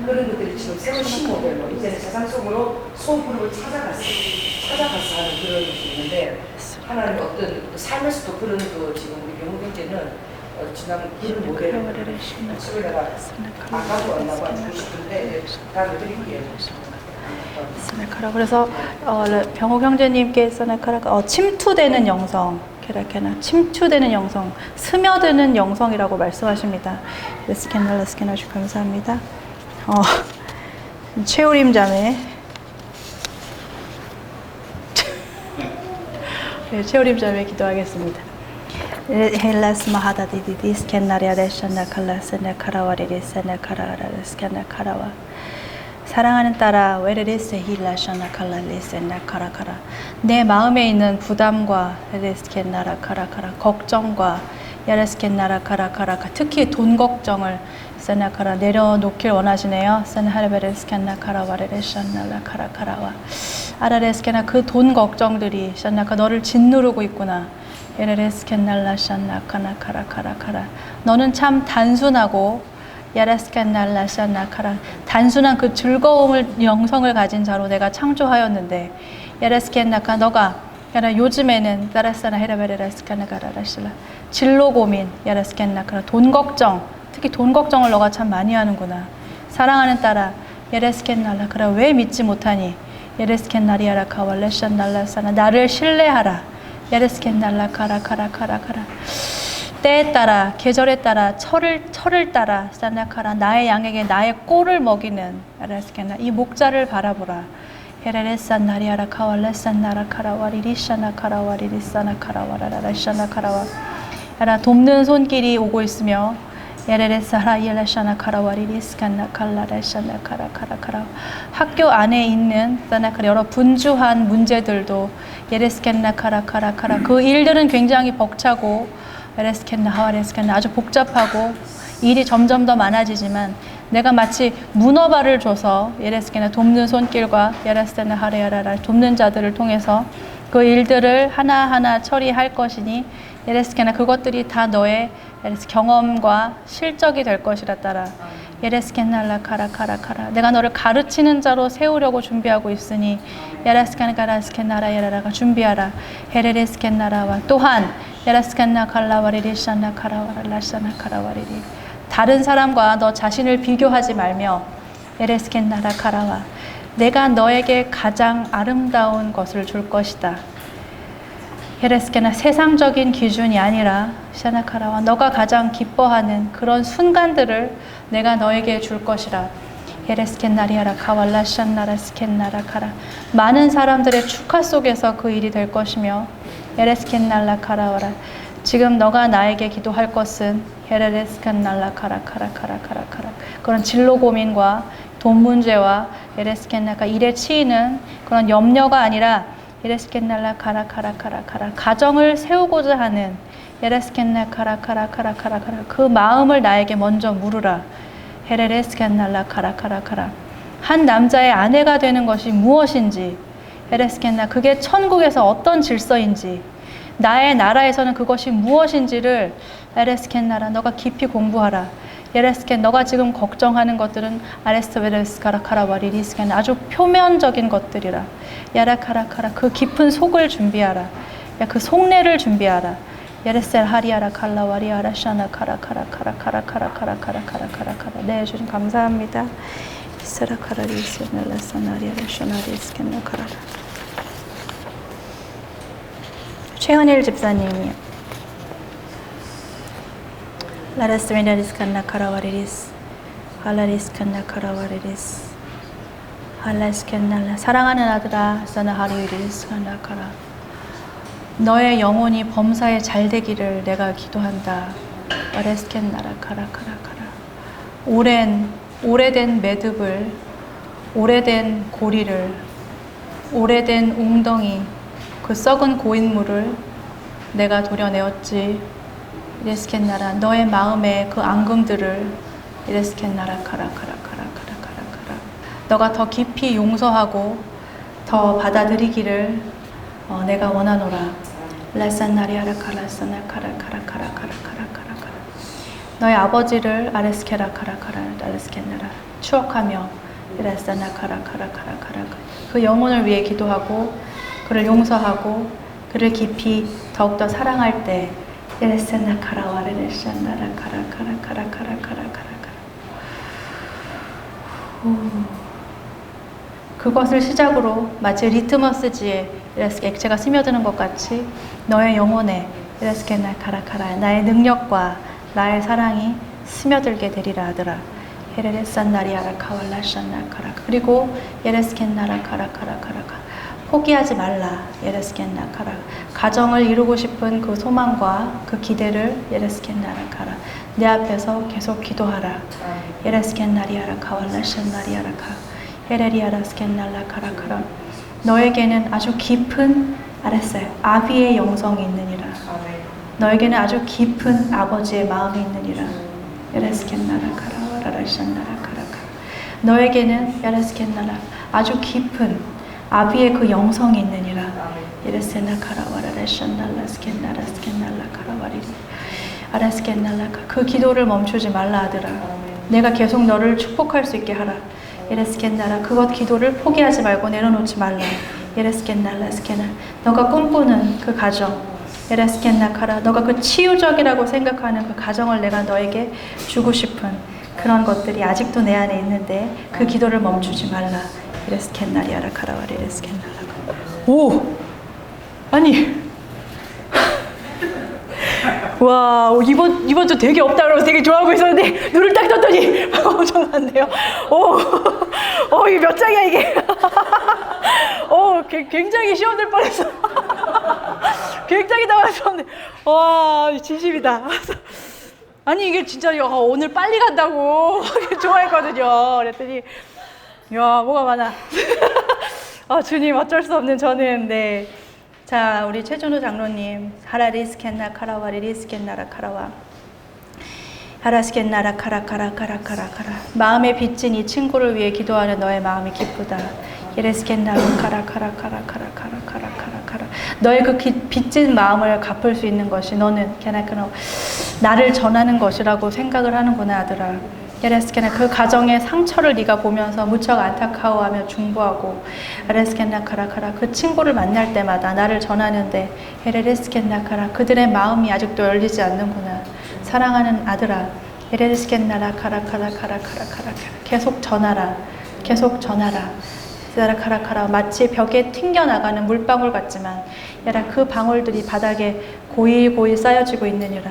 그런 것들이 지금 새로운 신모델로 이제 세상 속으로 소그룹을 찾아가서 하는 그런 것이 있는데 하나는 어떤 삶에서도 그런 거 지금 우리 경우 경제는 지난 그런 모델을 소리다가 아까도 왔나봐 주고 싶은데 다음에 드릴게요. 그래서 병호 형제님께서는 침투되는 영성, 침투되는 영성, 스며드는 영성이라고 말씀하십니다. 스캔날 아주 감사합니다. 최우림 자매, 네, 최우림 자매 기도하겠습니다. 헬라스 마하다디디 스캔나리아 레샤나 칼라스나 카라와리리스나 카라라스나 카라와. 사랑하는 딸아, 웨르리스 힐라샤나 칼라리스나 카라카라. 내 마음에 있는 부담과 레스케나라 카라카라, 걱정과 야레스케나라 카라카라, 특히 돈 걱정을 세나카라 내려놓길 원하시네요. 세나하레베레스케나 카라와레레샤나라 카라카라와. 아라레스케나 그 돈 걱정들이 샤나카 너를 짓누르고 있구나. 에레레스케날라샤나 카라카라카라. 너는 참 단순하고 야레스케날라샤나카라 단순한 그 즐거움을 영성을 가진 자로 내가 창조하였는데 야레스케나카 너가 요즘에는 따라사나 헤라베레레스케나카라라실라 진로 고민 야레스케나카라 돈 걱정 특히 돈 걱정을 너가 참 많이 하는구나. 사랑하는 딸아 야레스케날라카라 왜 믿지 못하니 야레스케나리아라 카왈레샤날라사나 나를 신뢰하라. 야레스케날라 카라카라카라카라 때에 따라 계절에 따라 철을 따라 사나카라 나의 양에게 나의 꼴을 먹이는 야레스케나 이 목자를 바라보라. 헤레레산 나리아라 카왈레산 나라 카라와리리샤나 카라와리리사나 카라와라라샤나 카라와 야라 돕는 손길이 오고 있으며 야레레사라 이엘레샤나 카라와리리스카나 칼라레샤나 카라카라카라 학교 안에 있는 사나카라 여러 분주한 문제들도 예레스켄나 카라카라카라 그 일들은 굉장히 벅차고 예레스켄나 하와레스켄나 아주 복잡하고 일이 점점 더 많아지지만 내가 마치 문어발을 줘서 예레스켄나 돕는 손길과 예레스켄나 하레야라를 돕는 자들을 통해서 그 일들을 하나하나 처리할 것이니 예레스켄나 그것들이 다 너의 경험과 실적이 될 것이라 따라 예레스켄날라 카라카라카라 내가 너를 가르치는 자로 세우려고 준비하고 있으니 야라스칸가라스켄나라 야라라가 준비하라 헤레레스켄나라와 또한 야라스칸나 칼라와리리샤나 카라와랄라샤나 카라와리리 다른 사람과 너 자신을 비교하지 말며 예레스켄나라 카라와 내가 너에게 가장 아름다운 것을 줄 것이다. 헤레스케나 세상적인 기준이 아니라 샤나카라와 너가 가장 기뻐하는 그런 순간들을 내가 너에게 줄 것이라. 헤레스켄나리아라 카왈라 샤나라 스켄나라 카라 많은 사람들의 축하 속에서 그 일이 될 것이며 헤레스켄날라 카라와라 지금 너가 나에게 기도할 것은 헤레스켄날라 카라카라카라카라카라 그런 진로 고민과 돈 문제와 헤레스켄나가 일에 치이는 그런 염려가 아니라 예레스켄날라 카라카라카라카라 가정을 세우고자 하는 예레스켄나 카라카라카라카라카라 그 마음을 나에게 먼저 물으라. 헤레레스켄날라 카라카라카라 한 남자의 아내가 되는 것이 무엇인지 헤레스켄나 그게 천국에서 어떤 질서인지 나의 나라에서는 그것이 무엇인지를 헤레스켄나라 너가 깊이 공부하라. 예레스켄 너가 지금 걱정하는 것들은 아레스베레스카라카라와리리스켄 아주 표면적인 것들이라. 야라카라카라 그 깊은 속을 준비하라. 야 그 속내를 준비하라. 예레셀 하리아라 칼라와리아라 샤나 카라카라카라카라카라카라카라카라카라 네 주님 감사합니다. 이스라카라리스넬라사나리아라 샤나리스켄나 카라라 최은일 집사님이요. 라레스미나리스칸나 카라와리리스 할라리스칸나 카라와리리스 할라스켄날라 사랑하는 아들아 사나하리리스카나카라 너의 영혼이 범사에 잘 되기를 내가 기도한다. 아레스켄나라 카라카라카라 오래된 매듭을 오래된 고리를 오래된 웅덩이 그 썩은 고인물을 내가 도려내었지. 이레스켄나라 너의 마음의 그 앙금들을 이레스켄나라 카라카라카라카라카라카라 너가 더 깊이 용서하고 더 받아들이기를 내가 원하노라. 라산나리아라 카라사나 카라카라카라카라카라카라카라 너의 아버지를 아레스케라 카라카라 아레스켄나라 추억하며 이라사나 카라카라카라카라 그 영혼을 위해 기도하고 그를 용서하고 그를 깊이 더욱더 사랑할 때 이라사나 카라와레레샤나라 카라카라카라카라카라카라카라 그것을 시작으로 마치 리트머스지에 액체가 스며드는 것 같이 너의 영혼에 이라스케나 카라카라 나의 능력과 나의 사랑이 스며들게 되리라 하더라. 헤레레산나리아라 카왈라샤나 카라 그리고 예레스켄나라 카라카라카라카 포기하지 말라. 예레스켄나 카라 가정을 이루고 싶은 그 소망과 그 기대를 예레스켄나라 카라 내 앞에서 계속 기도하라. 예레스켄나리아라 카왈라샤나리아라 카 헤레리아라 스켄날라 카라카라 너에게는 아주 깊은 알았어요. 아비의 영성이 있느니라. 너에게는 아주 깊은 아버지의 마음이 있느니라. 예레스켄나라 카라와라라샨나라 카라카 너에게는 예레스켄나라 아주 깊은 아비의 그 영성이 있느니라. 예레스케나 카라와라라샨날라 스켄나라 스켄날라 카라와리리 아라스켄날라 그 기도를 멈추지 말라 하더라. 내가 계속 너를 축복할 수 있게 하라. 예레스켄나라 그것 기도를 포기하지 말고 내려놓지 말라. 예레스켄날라 스케나 너가 꿈꾸는 그 가정 예레스켄나 카라 너가 그 치유적이라고 생각하는 그 가정을 내가 너에게 주고 싶은 그런 것들이 아직도 내 안에 있는데 그 기도를 멈추지 말라. 예레스켄나리아라 카라와 예레스켄나라 오! 아니 와 이번 주 되게 없다 그러면서 되게 좋아하고 있었는데 눈을 딱 떴더니 엄청 많네요. 이게 몇 장이야 이게? 굉장히 시험될 뻔했어. 굉장히 당황스럽네. 와 진심이다. 아니 이게 진짜 오늘 빨리 간다고 좋아했거든요. 그랬더니 야 뭐가 많아. 주님 어쩔 수 없는 저는 네. 자, 우리 최준호 장로님, 하라리스켄나 카라와리리스켄나라 카라와 하라스켄나라 카라카라카라카라카라 마음에 빚진 이 친구를 위해 기도하는 너의 마음이 기쁘다. 예레스켄나라 카라카라카라카라카라카라카라 너의 그 빚진 마음을 갚을 수 있는 것이 너는 게나크노 나를 전하는 것이라고 생각을 하는구나 아들아. 예레스케나 그 가정의 상처를 네가 보면서 무척 안타까워하며 중보하고 에레스케나 카라카라 그 친구를 만날 때마다 나를 전하는데 에레스케나 카라 그들의 마음이 아직도 열리지 않는구나. 사랑하는 아들아 에레스케나라 카라카라카라카라카라 계속 전하라. 계속 전하라. 카라카라카라 마치 벽에 튕겨나가는 물방울 같지만 야라 그 방울들이 바닥에 고이 쌓여지고 있느니라.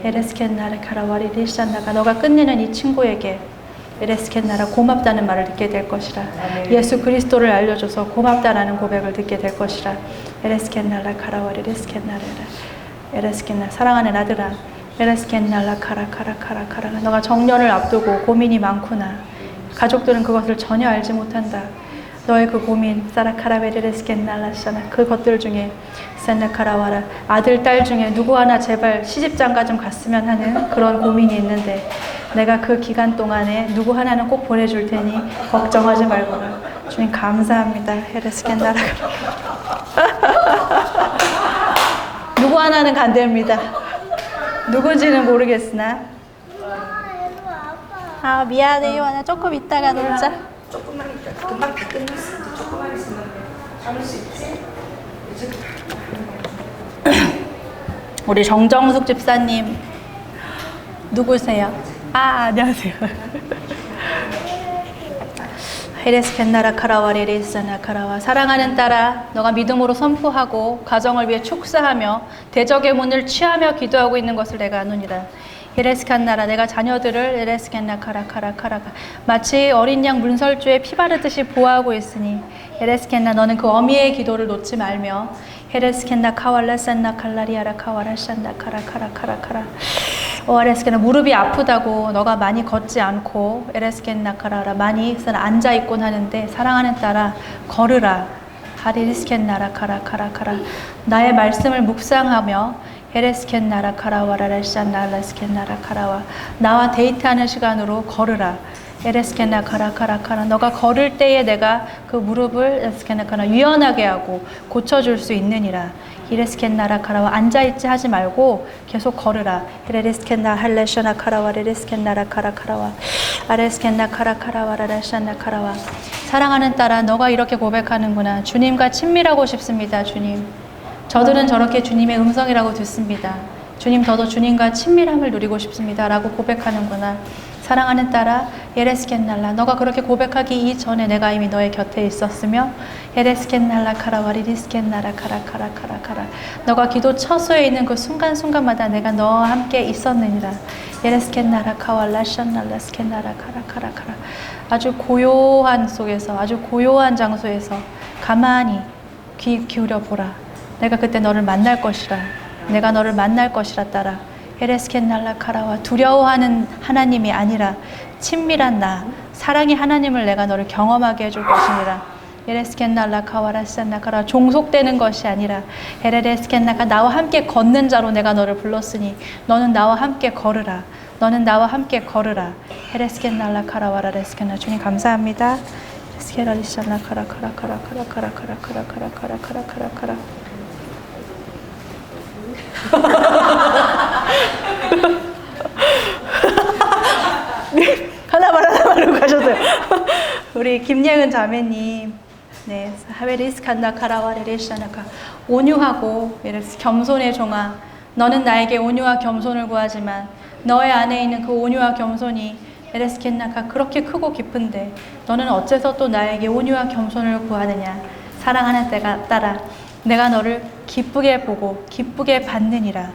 에레스켄나라 카라와리리샤나가 너가 끝내는 이 친구에게 에레스켄나라 고맙다는 말을 듣게 될 것이라. 예수 그리스도를 알려줘서 고맙다라는 고백을 듣게 될 것이라. 에레스켄나라 카라와리리스켄나라 에레스켄나 사랑하는 아들아 에레스켄나라 카라카라카라카라 너가 정년을 앞두고 고민이 많구나. 가족들은 그것을 전혀 알지 못한다. 너의 그 고민 사라카라베레스켄날라샤나 그것들 중에 산나카라와라 아들 딸 중에 누구 하나 제발 시집장가 좀 갔으면 하는 그런 고민이 있는데 내가 그 기간 동안에 누구 하나는 꼭 보내줄 테니 걱정하지 말거라. 주님 감사합니다. 헤레스켄나라 누구 하나는 간답니다. 누군지는 모르겠으나 미안해 요하나 조금 이따가 놀자. 조금만 있다. 금방 다 끝났어. 조금만 있으면 참을 수 있지? 우리 정정숙 집사님 누구세요? 안녕하세요. 헤레스펜나라 카라와레레스나 카라와 사랑하는 딸아 너가 믿음으로 선포하고 가정을 위해 축사하며 대적의 문을 취하며 기도하고 있는 것을 내가 아노니라. 예레스칸나라 내가 자녀들을 예레스칸나 카라카라카라가 마치 어린 양 문설주에 피 바르듯이 보호하고 있으니 예레스칸나 너는 그 어미의 기도를 놓지 말며 예레스칸나 카왈라산나 칼라리아라 카와라산나 카라카라카라카라 예레스칸나 무릎이 아프다고 너가 많이 걷지 않고 예레스칸나 카라라 많이 앉아 있곤 하는데 사랑하는 딸아 걸으라 하리리스칸나라 카라카라카라 나의 말씀을 묵상하며 헤레스켄 나라 카라와라레 샨날레스켄 나라 카라와 나와 데이트하는 시간으로 걸으라. 에레스켄 나 카라카라카라 너가 걸을 때에 내가 그 무릎을 에레스켄 나카라 유연하게 하고 고쳐줄 수 있느니라. 이레스켄 나라 카라와 앉아있지 하지 말고 계속 걸으라. 에레스켄 나 할레샤나 카라와 레레스켄 나라 카라카라와 아레스켄 나 카라카라와라레 샨나 카라와 사랑하는 딸아 너가 이렇게 고백하는구나. 주님과 친밀하고 싶습니다. 주님. 저들은 저렇게 주님의 음성이라고 듣습니다. 주님 저도 주님과 친밀함을 누리고 싶습니다. 라고 고백하는구나. 사랑하는 딸아 예레스켄날라 너가 그렇게 고백하기 이전에 내가 이미 너의 곁에 있었으며 예레스켄날라 카라와 리리스켄나라 카라카라카라카라 너가 기도 처소에 있는 그 순간순간마다 내가 너와 함께 있었느니라. 예레스켄나라 카왈라 샨날라 스켄나라 카라카라카라 아주 고요한 속에서 아주 고요한 장소에서 가만히 귀 기울여 보라. 내가 그때 너를 만날 것이라. 내가 너를 만날 것이라 딸아. 에레스켄날라 카라와 두려워하는 하나님이 아니라 친밀한 나, 사랑의 하나님을 내가 너를 경험하게 해줄 것이니라. 에레스켄날라 카와라산나 카라 종속되는 것이 아니라 에레레스켄나가 나와 함께 걷는 자로 내가 너를 불렀으니 너는 나와 함께 걸으라. 너는 나와 함께 걸으라. 에레스켄날라 카라와라 레스켄나 주님 감사합니다. 에레스케라리산나 카라카라카라카라카라카라카라카라카라카라카라 네, 하나만 가셨어요. 우리 김예은 자매님, 네, 하베리스칸나 카라와레레시나카 온유하고 겸손의 종아, 너는 나에게 온유와 겸손을 구하지만 너의 안에 있는 그 온유와 겸손이 에레스켄나가 그렇게 크고 깊은데 너는 어째서 또 나에게 온유와 겸손을 구하느냐? 사랑하는 때가 따라 내가 너를 기쁘게 보고 기쁘게 받느니라.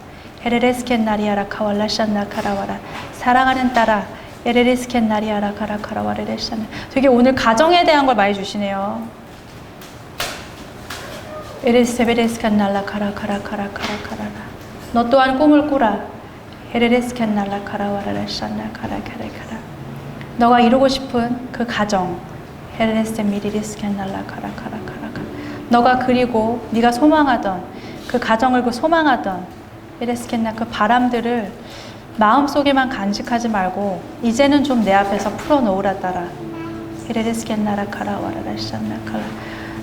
에레레스켄 나리아라 카왈라샨나 카라와라 사랑하는 딸아 에레레스켄 나리아라 카라카라와레레샨나 되게 오늘 가정에 대한 걸 많이 주시네요. 에레스베레스켄 날라 카라카라카라카라카라라 너 또한 꿈을 꾸라. 에레레스켄 날라 카라와라레샨나 카라카라카라 너가 이루고 싶은 그 가정 에레레스텐 미리리스켄 날라 카라카라카라카 너가 그리고 네가 소망하던 그 가정을 그 소망하던 에레스켄나 그 바람들을 마음속에만 간직하지 말고 이제는 좀 내 앞에서 풀어놓으라 따라. 에레스켄나라 카라와라라 샨나 카라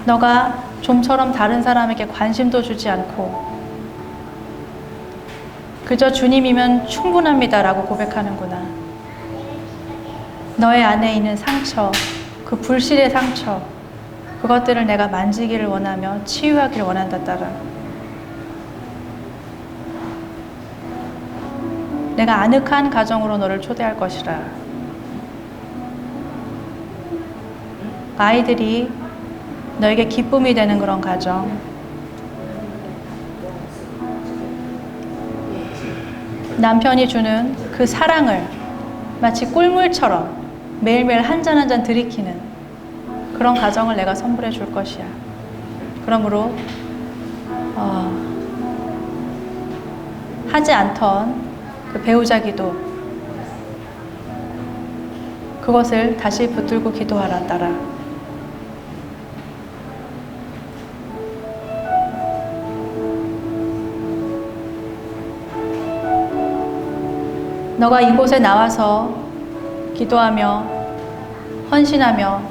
너가 좀처럼 다른 사람에게 관심도 주지 않고 그저 주님이면 충분합니다 라고 고백하는구나. 너의 안에 있는 상처, 그 불실의 상처 그것들을 내가 만지기를 원하며 치유하기를 원한다 따라. 내가 아늑한 가정으로 너를 초대할 것이라. 아이들이 너에게 기쁨이 되는 그런 가정. 남편이 주는 그 사랑을 마치 꿀물처럼 매일매일 한 잔 한 잔 들이키는 그런 가정을 내가 선물해 줄 것이야. 그러므로 하지 않던 그 배우자 기도 그것을 다시 붙들고 기도하라 따라. 너가 이곳에 나와서 기도하며 헌신하며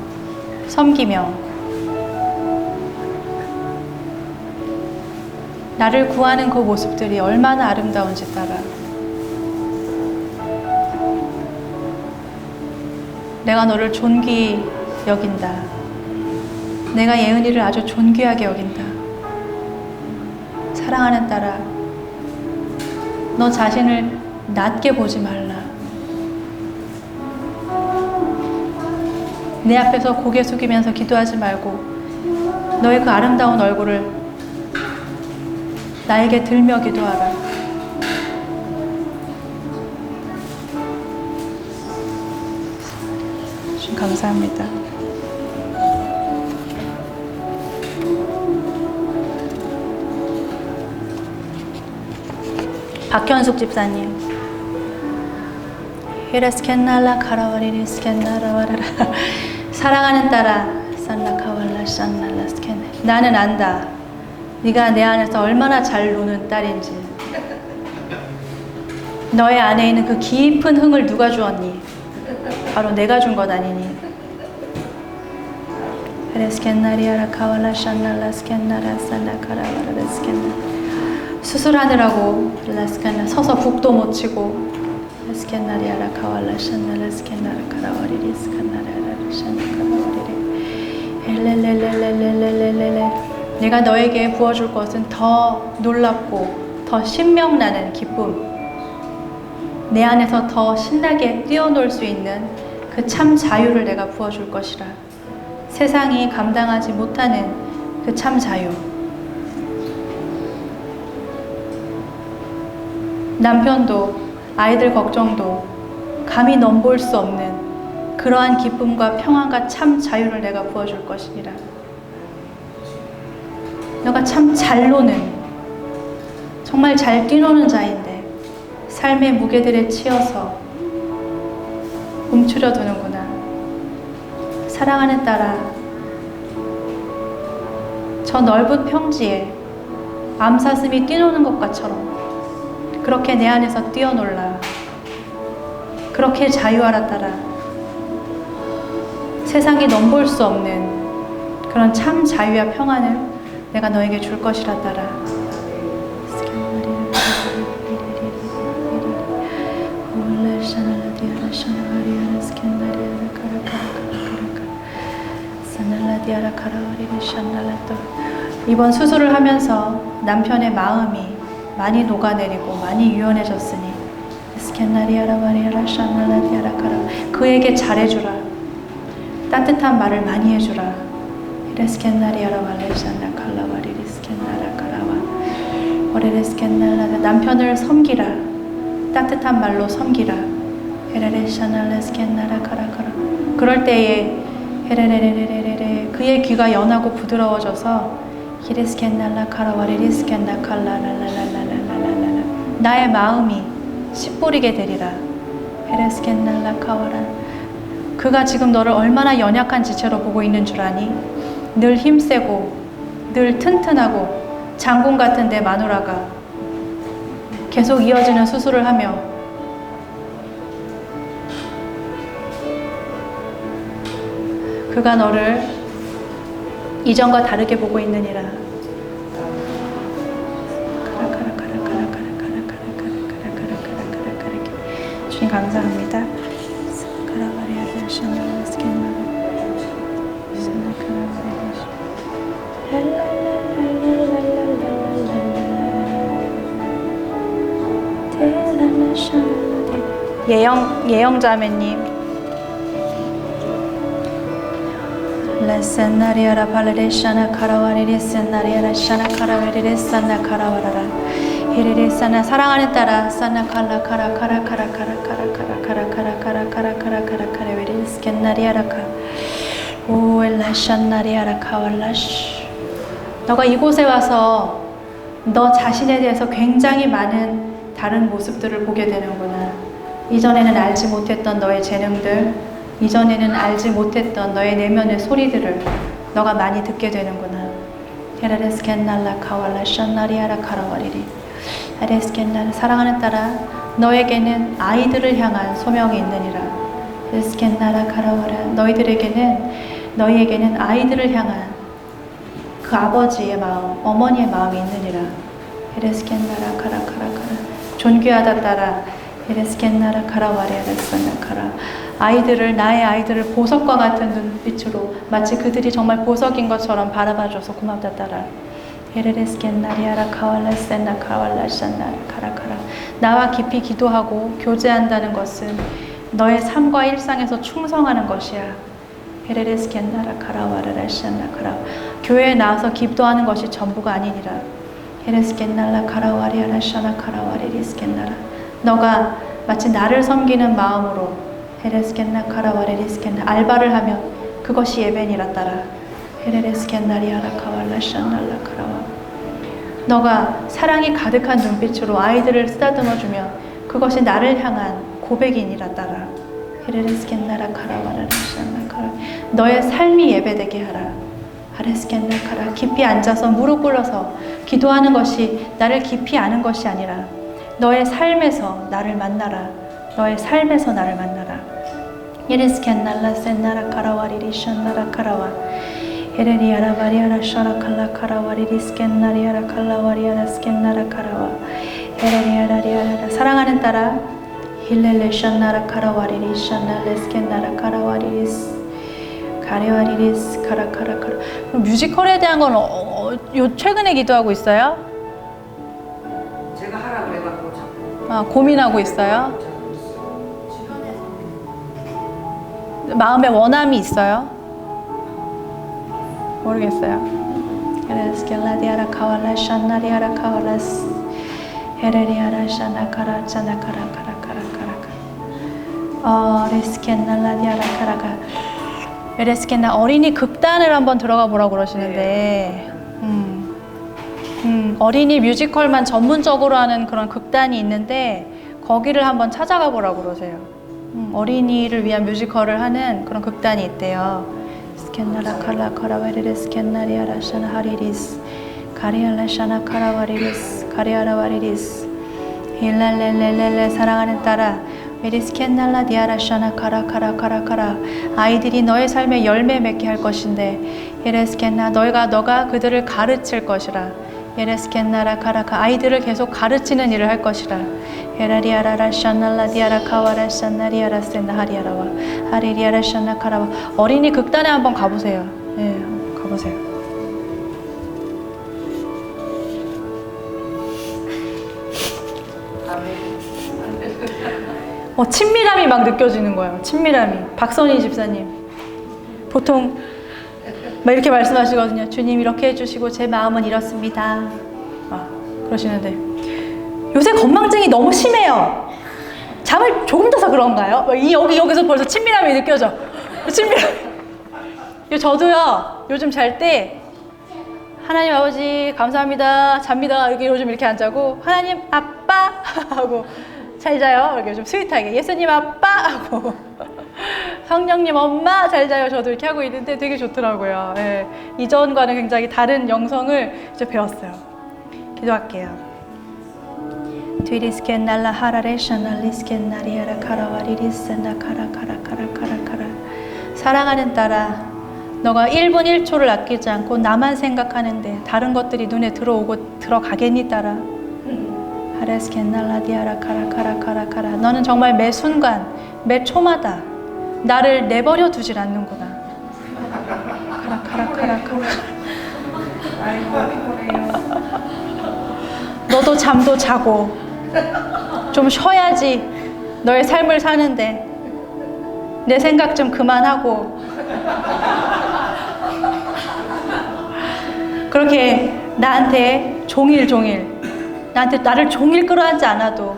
섬기며 나를 구하는 그 모습들이 얼마나 아름다운지 따라. 내가 너를 존귀히 여긴다. 내가 예은이를 아주 존귀하게 여긴다. 사랑하는 딸아, 너 자신을 낮게 보지 말라. 내 앞에서 고개 숙이면서 기도하지 말고 너의 그 아름다운 얼굴을 나에게 들며 기도하라. 주님 감사합니다. 박현숙 집사님. 히레스켄날라 카라와리리 스켄나라와라라. 사랑하는 딸아, 산나카왈라 산날라 스켄. 나는 안다. 네가 내 안에서 얼마나 잘 노는 딸인지. 너의 안에 있는 그 깊은 흥을 누가 주었니? 바로 내가 준 것 아니니. 히레스켄나리아라 카왈라 산날라 스켄나라 산나카라와라라 스켄나. 수술하느라고 라스켄나 서서 북도 못 치고 스캔나리아라 카왈라 샨나라 스캔나라 카라와리리 스칸나라라 샨나 카라와리리 엘렐렐렐렐렐렐렐렐. 내가 너에게 부어줄 것은 더 놀랍고 더 신명나는 기쁨, 내 안에서 더 신나게 뛰어놀 수 있는 그 참 자유를 내가 부어줄 것이라. 세상이 감당하지 못하는 그 참 자유. 남편도 아이들 걱정도 감히 넘볼 수 없는 그러한 기쁨과 평안과 참 자유를 내가 부어줄 것이니라. 너가 참 잘 노는, 정말 잘 뛰노는 자인데 삶의 무게들에 치여서 움츠려 두는구나. 사랑하는 딸아, 저 넓은 평지에 암사슴이 뛰노는 것과처럼 그렇게 내 안에서 뛰어놀라. 그렇게 자유하라 딸아. 세상이 넘볼 수 없는 그런 참 자유와 평안을 내가 너에게 줄 것이라 딸아. 이번 수술을 하면서 남편의 마음이 많이 녹아내리고 많이 유연해졌으니 그에게 잘해주라. 따뜻한 말을 많이 해주라. 남편을 섬기라. 따뜻한 말로 섬기라. 그럴 때에 그의 귀가 연하고 부드러워져서 나의 마음이 씨뿌리게 되리라. 그가 지금 너를 얼마나 연약한 지체로 보고 있는 줄 아니? 늘 힘세고 늘 튼튼하고 장군 같은 내 마누라가 계속 이어지는 수술을 하며 그가 너를 이전과 다르게 보고 있느니라. 주님 감사합니다. 예영자매님, 레센나리아라 발레레샤나 카라와리레센나리아라 샤나 카라와리레산나 카라와라라 히레레사나. 사랑하는 딸아, 사나 칼라 카라 카라 카라 카라 카라 카라 카라 카라 카라 카라 카라 카라 카라 웨리스켄나리아라카 오엘라샨나리아라 카왈라시. 너가 이곳에 와서 너 자신에 대해서 굉장히 많은 다른 모습들을 보게 되는구나. 이전에는 알지 못했던 너의 재능들, 이전에는 알지 못했던 너의 내면의 소리들을 너가 많이 듣게 되는구나. 헤라레스켄날라 카왈라 샨나리아라 카라와리리 헤레스켄날. 사랑하는 딸아, 너에게는 아이들을 향한 소명이 있느니라. 헤레스켄나라 카라와라. 너희에게는 아이들을 향한 그 아버지의 마음, 어머니의 마음이 있느니라. 헤레스켄나라 카라카라카라. 존귀하다 딸아. 헤레스켄나라 카라와리아레스켄나 카라. 나의 아이들을 보석과 같은 눈빛으로 마치 그들이 정말 보석인 것처럼 바라봐줘서 고맙다 딸아. 헤레레스켄나리아라 카왈라센나 카왈라산나 카라카라. 나와 깊이 기도하고 교제한다는 것은 너의 삶과 일상에서 충성하는 것이야. 헤레레스켄나라 카라와라라산나 카라. 교회에 나와서 기도하는 것이 전부가 아니니라. 헤레스켄날라 카라와리아라샤나 카라와리리스켄나라. 너가 마치 나를 섬기는 마음으로 헤레스켄나 카라와레리스켄나 알바를 하면 그것이 예배니라 따라. 헤레레스켄나리아라 카왈라 샨날라 카라와. 너가 사랑이 가득한 눈빛으로 아이들을 쓰다듬어주면 그것이 나를 향한 고백이니라 따라. 헤레레스켄나라 카라와라 샨나 카라. 너의 삶이 예배되게 하라. 하레스켄나 카라. 깊이 앉아서 무릎 꿇어서 기도하는 것이 나를 깊이 아는 것이 아니라 너의 삶에서 나를 만나라. 너의 삶에서 나를 만나라. 예레스켄날라 센나라 카라와리리 샨나라 카라와. 헤레리아라 바리아라 샤라 칼라 카라와리리 스켄나리아라 칼라와리아라 스켄나라 카라와. 헤레리아라 리아라. 사랑하는 딸아, 힐렐레 샨나라 카라와리리 샨날레 스켄나라 카라와리리스 가레와리리스 카라카라카라. 뮤지컬에 대한 건 요 최근에 기도하고 있어요? 제가 하라고 해갖고 자꾸 아, 고민하고 있어요? 마음에 원함이 있어요? 모르겠어요. 헤레스켈라디아라 카왈라 샨나리아라 카왈라스 헤레리아라 샤나카라 차나카라카라카라카라카 레스켄날라디아라 카라카. 에레스켄나 어린이 극단을 한번 들어가 보라고 그러시는데 어린이 뮤지컬만 전문적으로 하는 그런 극단이 있는데 거기를 한번 찾아가 보라고 그러세요. 어린이를 위한 뮤지컬을 하는 그런 극단이 있대요. 스켄나라 칼라 카라와리레 스켄나리아라 샤나 하리리스 가리알라 샤나 카라와리리스 가리아라와리리스 힐랄렐렐렐레. 사랑하는 딸아, 메리스켄날라 디아라 샤나 카라카라카라카라. 아이들이 너의 삶에 열매 맺게 할 것인데 예레스켄나 너가 그들을 가르칠 것이라. 예레스켄나라 카라카. 아이들을 계속 가르치는 일을 할 것이라. 헤라리아라라 샤날라 디아라 카와라 샤나리아라 센나 하리아라와 하리리아라 샤나 카라와. 어린이 극단에 한번 가보세요. 예, 가보세요. 친밀함이 막 느껴지는 거예요. 친밀함이. 박선희 집사님 보통 막 이렇게 말씀하시거든요. 주님 이렇게 해주시고 제 마음은 이렇습니다. 그러시는데 요새 건망증이 너무 심해요. 잠을 조금 자서 그런가요? 여기서 벌써 친밀함이 느껴져. 친밀함. 저도요 요즘 잘 때 하나님 아버지 감사합니다 잡니다. 요즘 이렇게 안 자고 하나님 아빠 하고 잘 자요. 이렇게 좀 스윗하게 예수님 아빠 하고 성령님 엄마 잘 자요. 저도 이렇게 하고 있는데 되게 좋더라고요. 예, 이전과는 굉장히 다른 영성을 이제 배웠어요. 기도할게요. 뒤리스켄날라 하라레샤날리스켄나리아라 카라와리리스나 카라카라카라카라카라. 사랑하는 딸아, 너가 1분 1초를 아끼지 않고 나만 생각하는데 다른 것들이 눈에 들어오고 들어가겠니 딸아? 하레스켄날라디아라 카라카라카라카라. 너는 정말 매 순간 매 초마다 나를 내버려 두질 않는구나. 카라카라카라카라. 너도 잠도 자고 좀 쉬어야지 너의 삶을 사는데 내 생각 좀 그만하고 그렇게 나한테 종일 나를 종일 끌어안지 않아도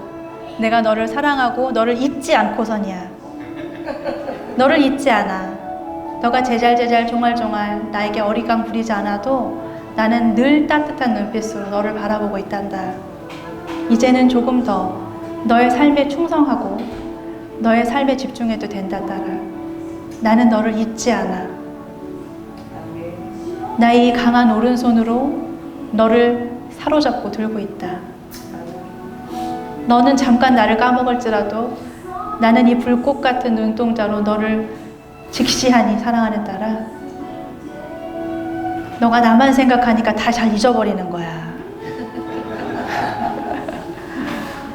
내가 너를 사랑하고 너를 잊지 않고선이야. 너를 잊지 않아. 너가 제잘제잘 종알종알 나에게 어리광 부리지 않아도 나는 늘 따뜻한 눈빛으로 너를 바라보고 있단다. 이제는 조금 더 너의 삶에 충성하고 너의 삶에 집중해도 된다 딸아. 나는 너를 잊지 않아. 나의 이 강한 오른손으로 너를 사로잡고 들고 있다. 너는 잠깐 나를 까먹을지라도 나는 이 불꽃 같은 눈동자로 너를 직시하니 사랑하는 딸아. 너가 나만 생각하니까 다 잘 잊어버리는 거야.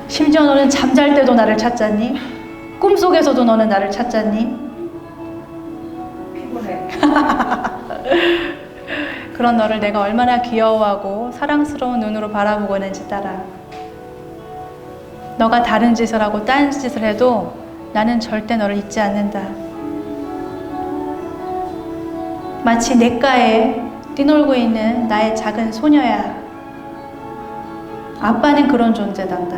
심지어 너는 잠잘 때도 나를 찾잖니? 꿈속에서도 너는 나를 찾잖니? 피곤해. 그런 너를 내가 얼마나 귀여워하고 사랑스러운 눈으로 바라보고 있는지 따라. 너가 다른 짓을 하고 딴 짓을 해도 나는 절대 너를 잊지 않는다. 마치 냇가에 뛰놀고 있는 나의 작은 소녀야. 아빠는 그런 존재단다.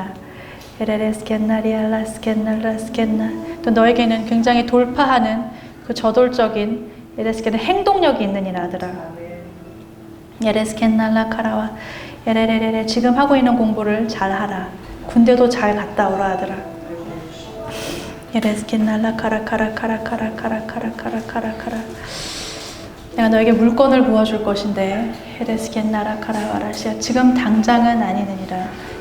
아니니라. 에레레스켄나 리알라스켄나 라스켄나. 또 너에게는 굉장히 돌파하는 그 저돌적인 에레스켄나 행동력이 있느니라 하더라. 에레스켄나 라카라와 에레레레레 지금 하고 있는 공부를 잘 하라. 군대도 잘 갔다 오라 하더라. 에레스켄나 라카라카라카라카라카라카라카라카라. 내가 너에게 물건을 부어줄 것인데 에레스켄나 라카라와라시아 지금 당장은 아니느니라.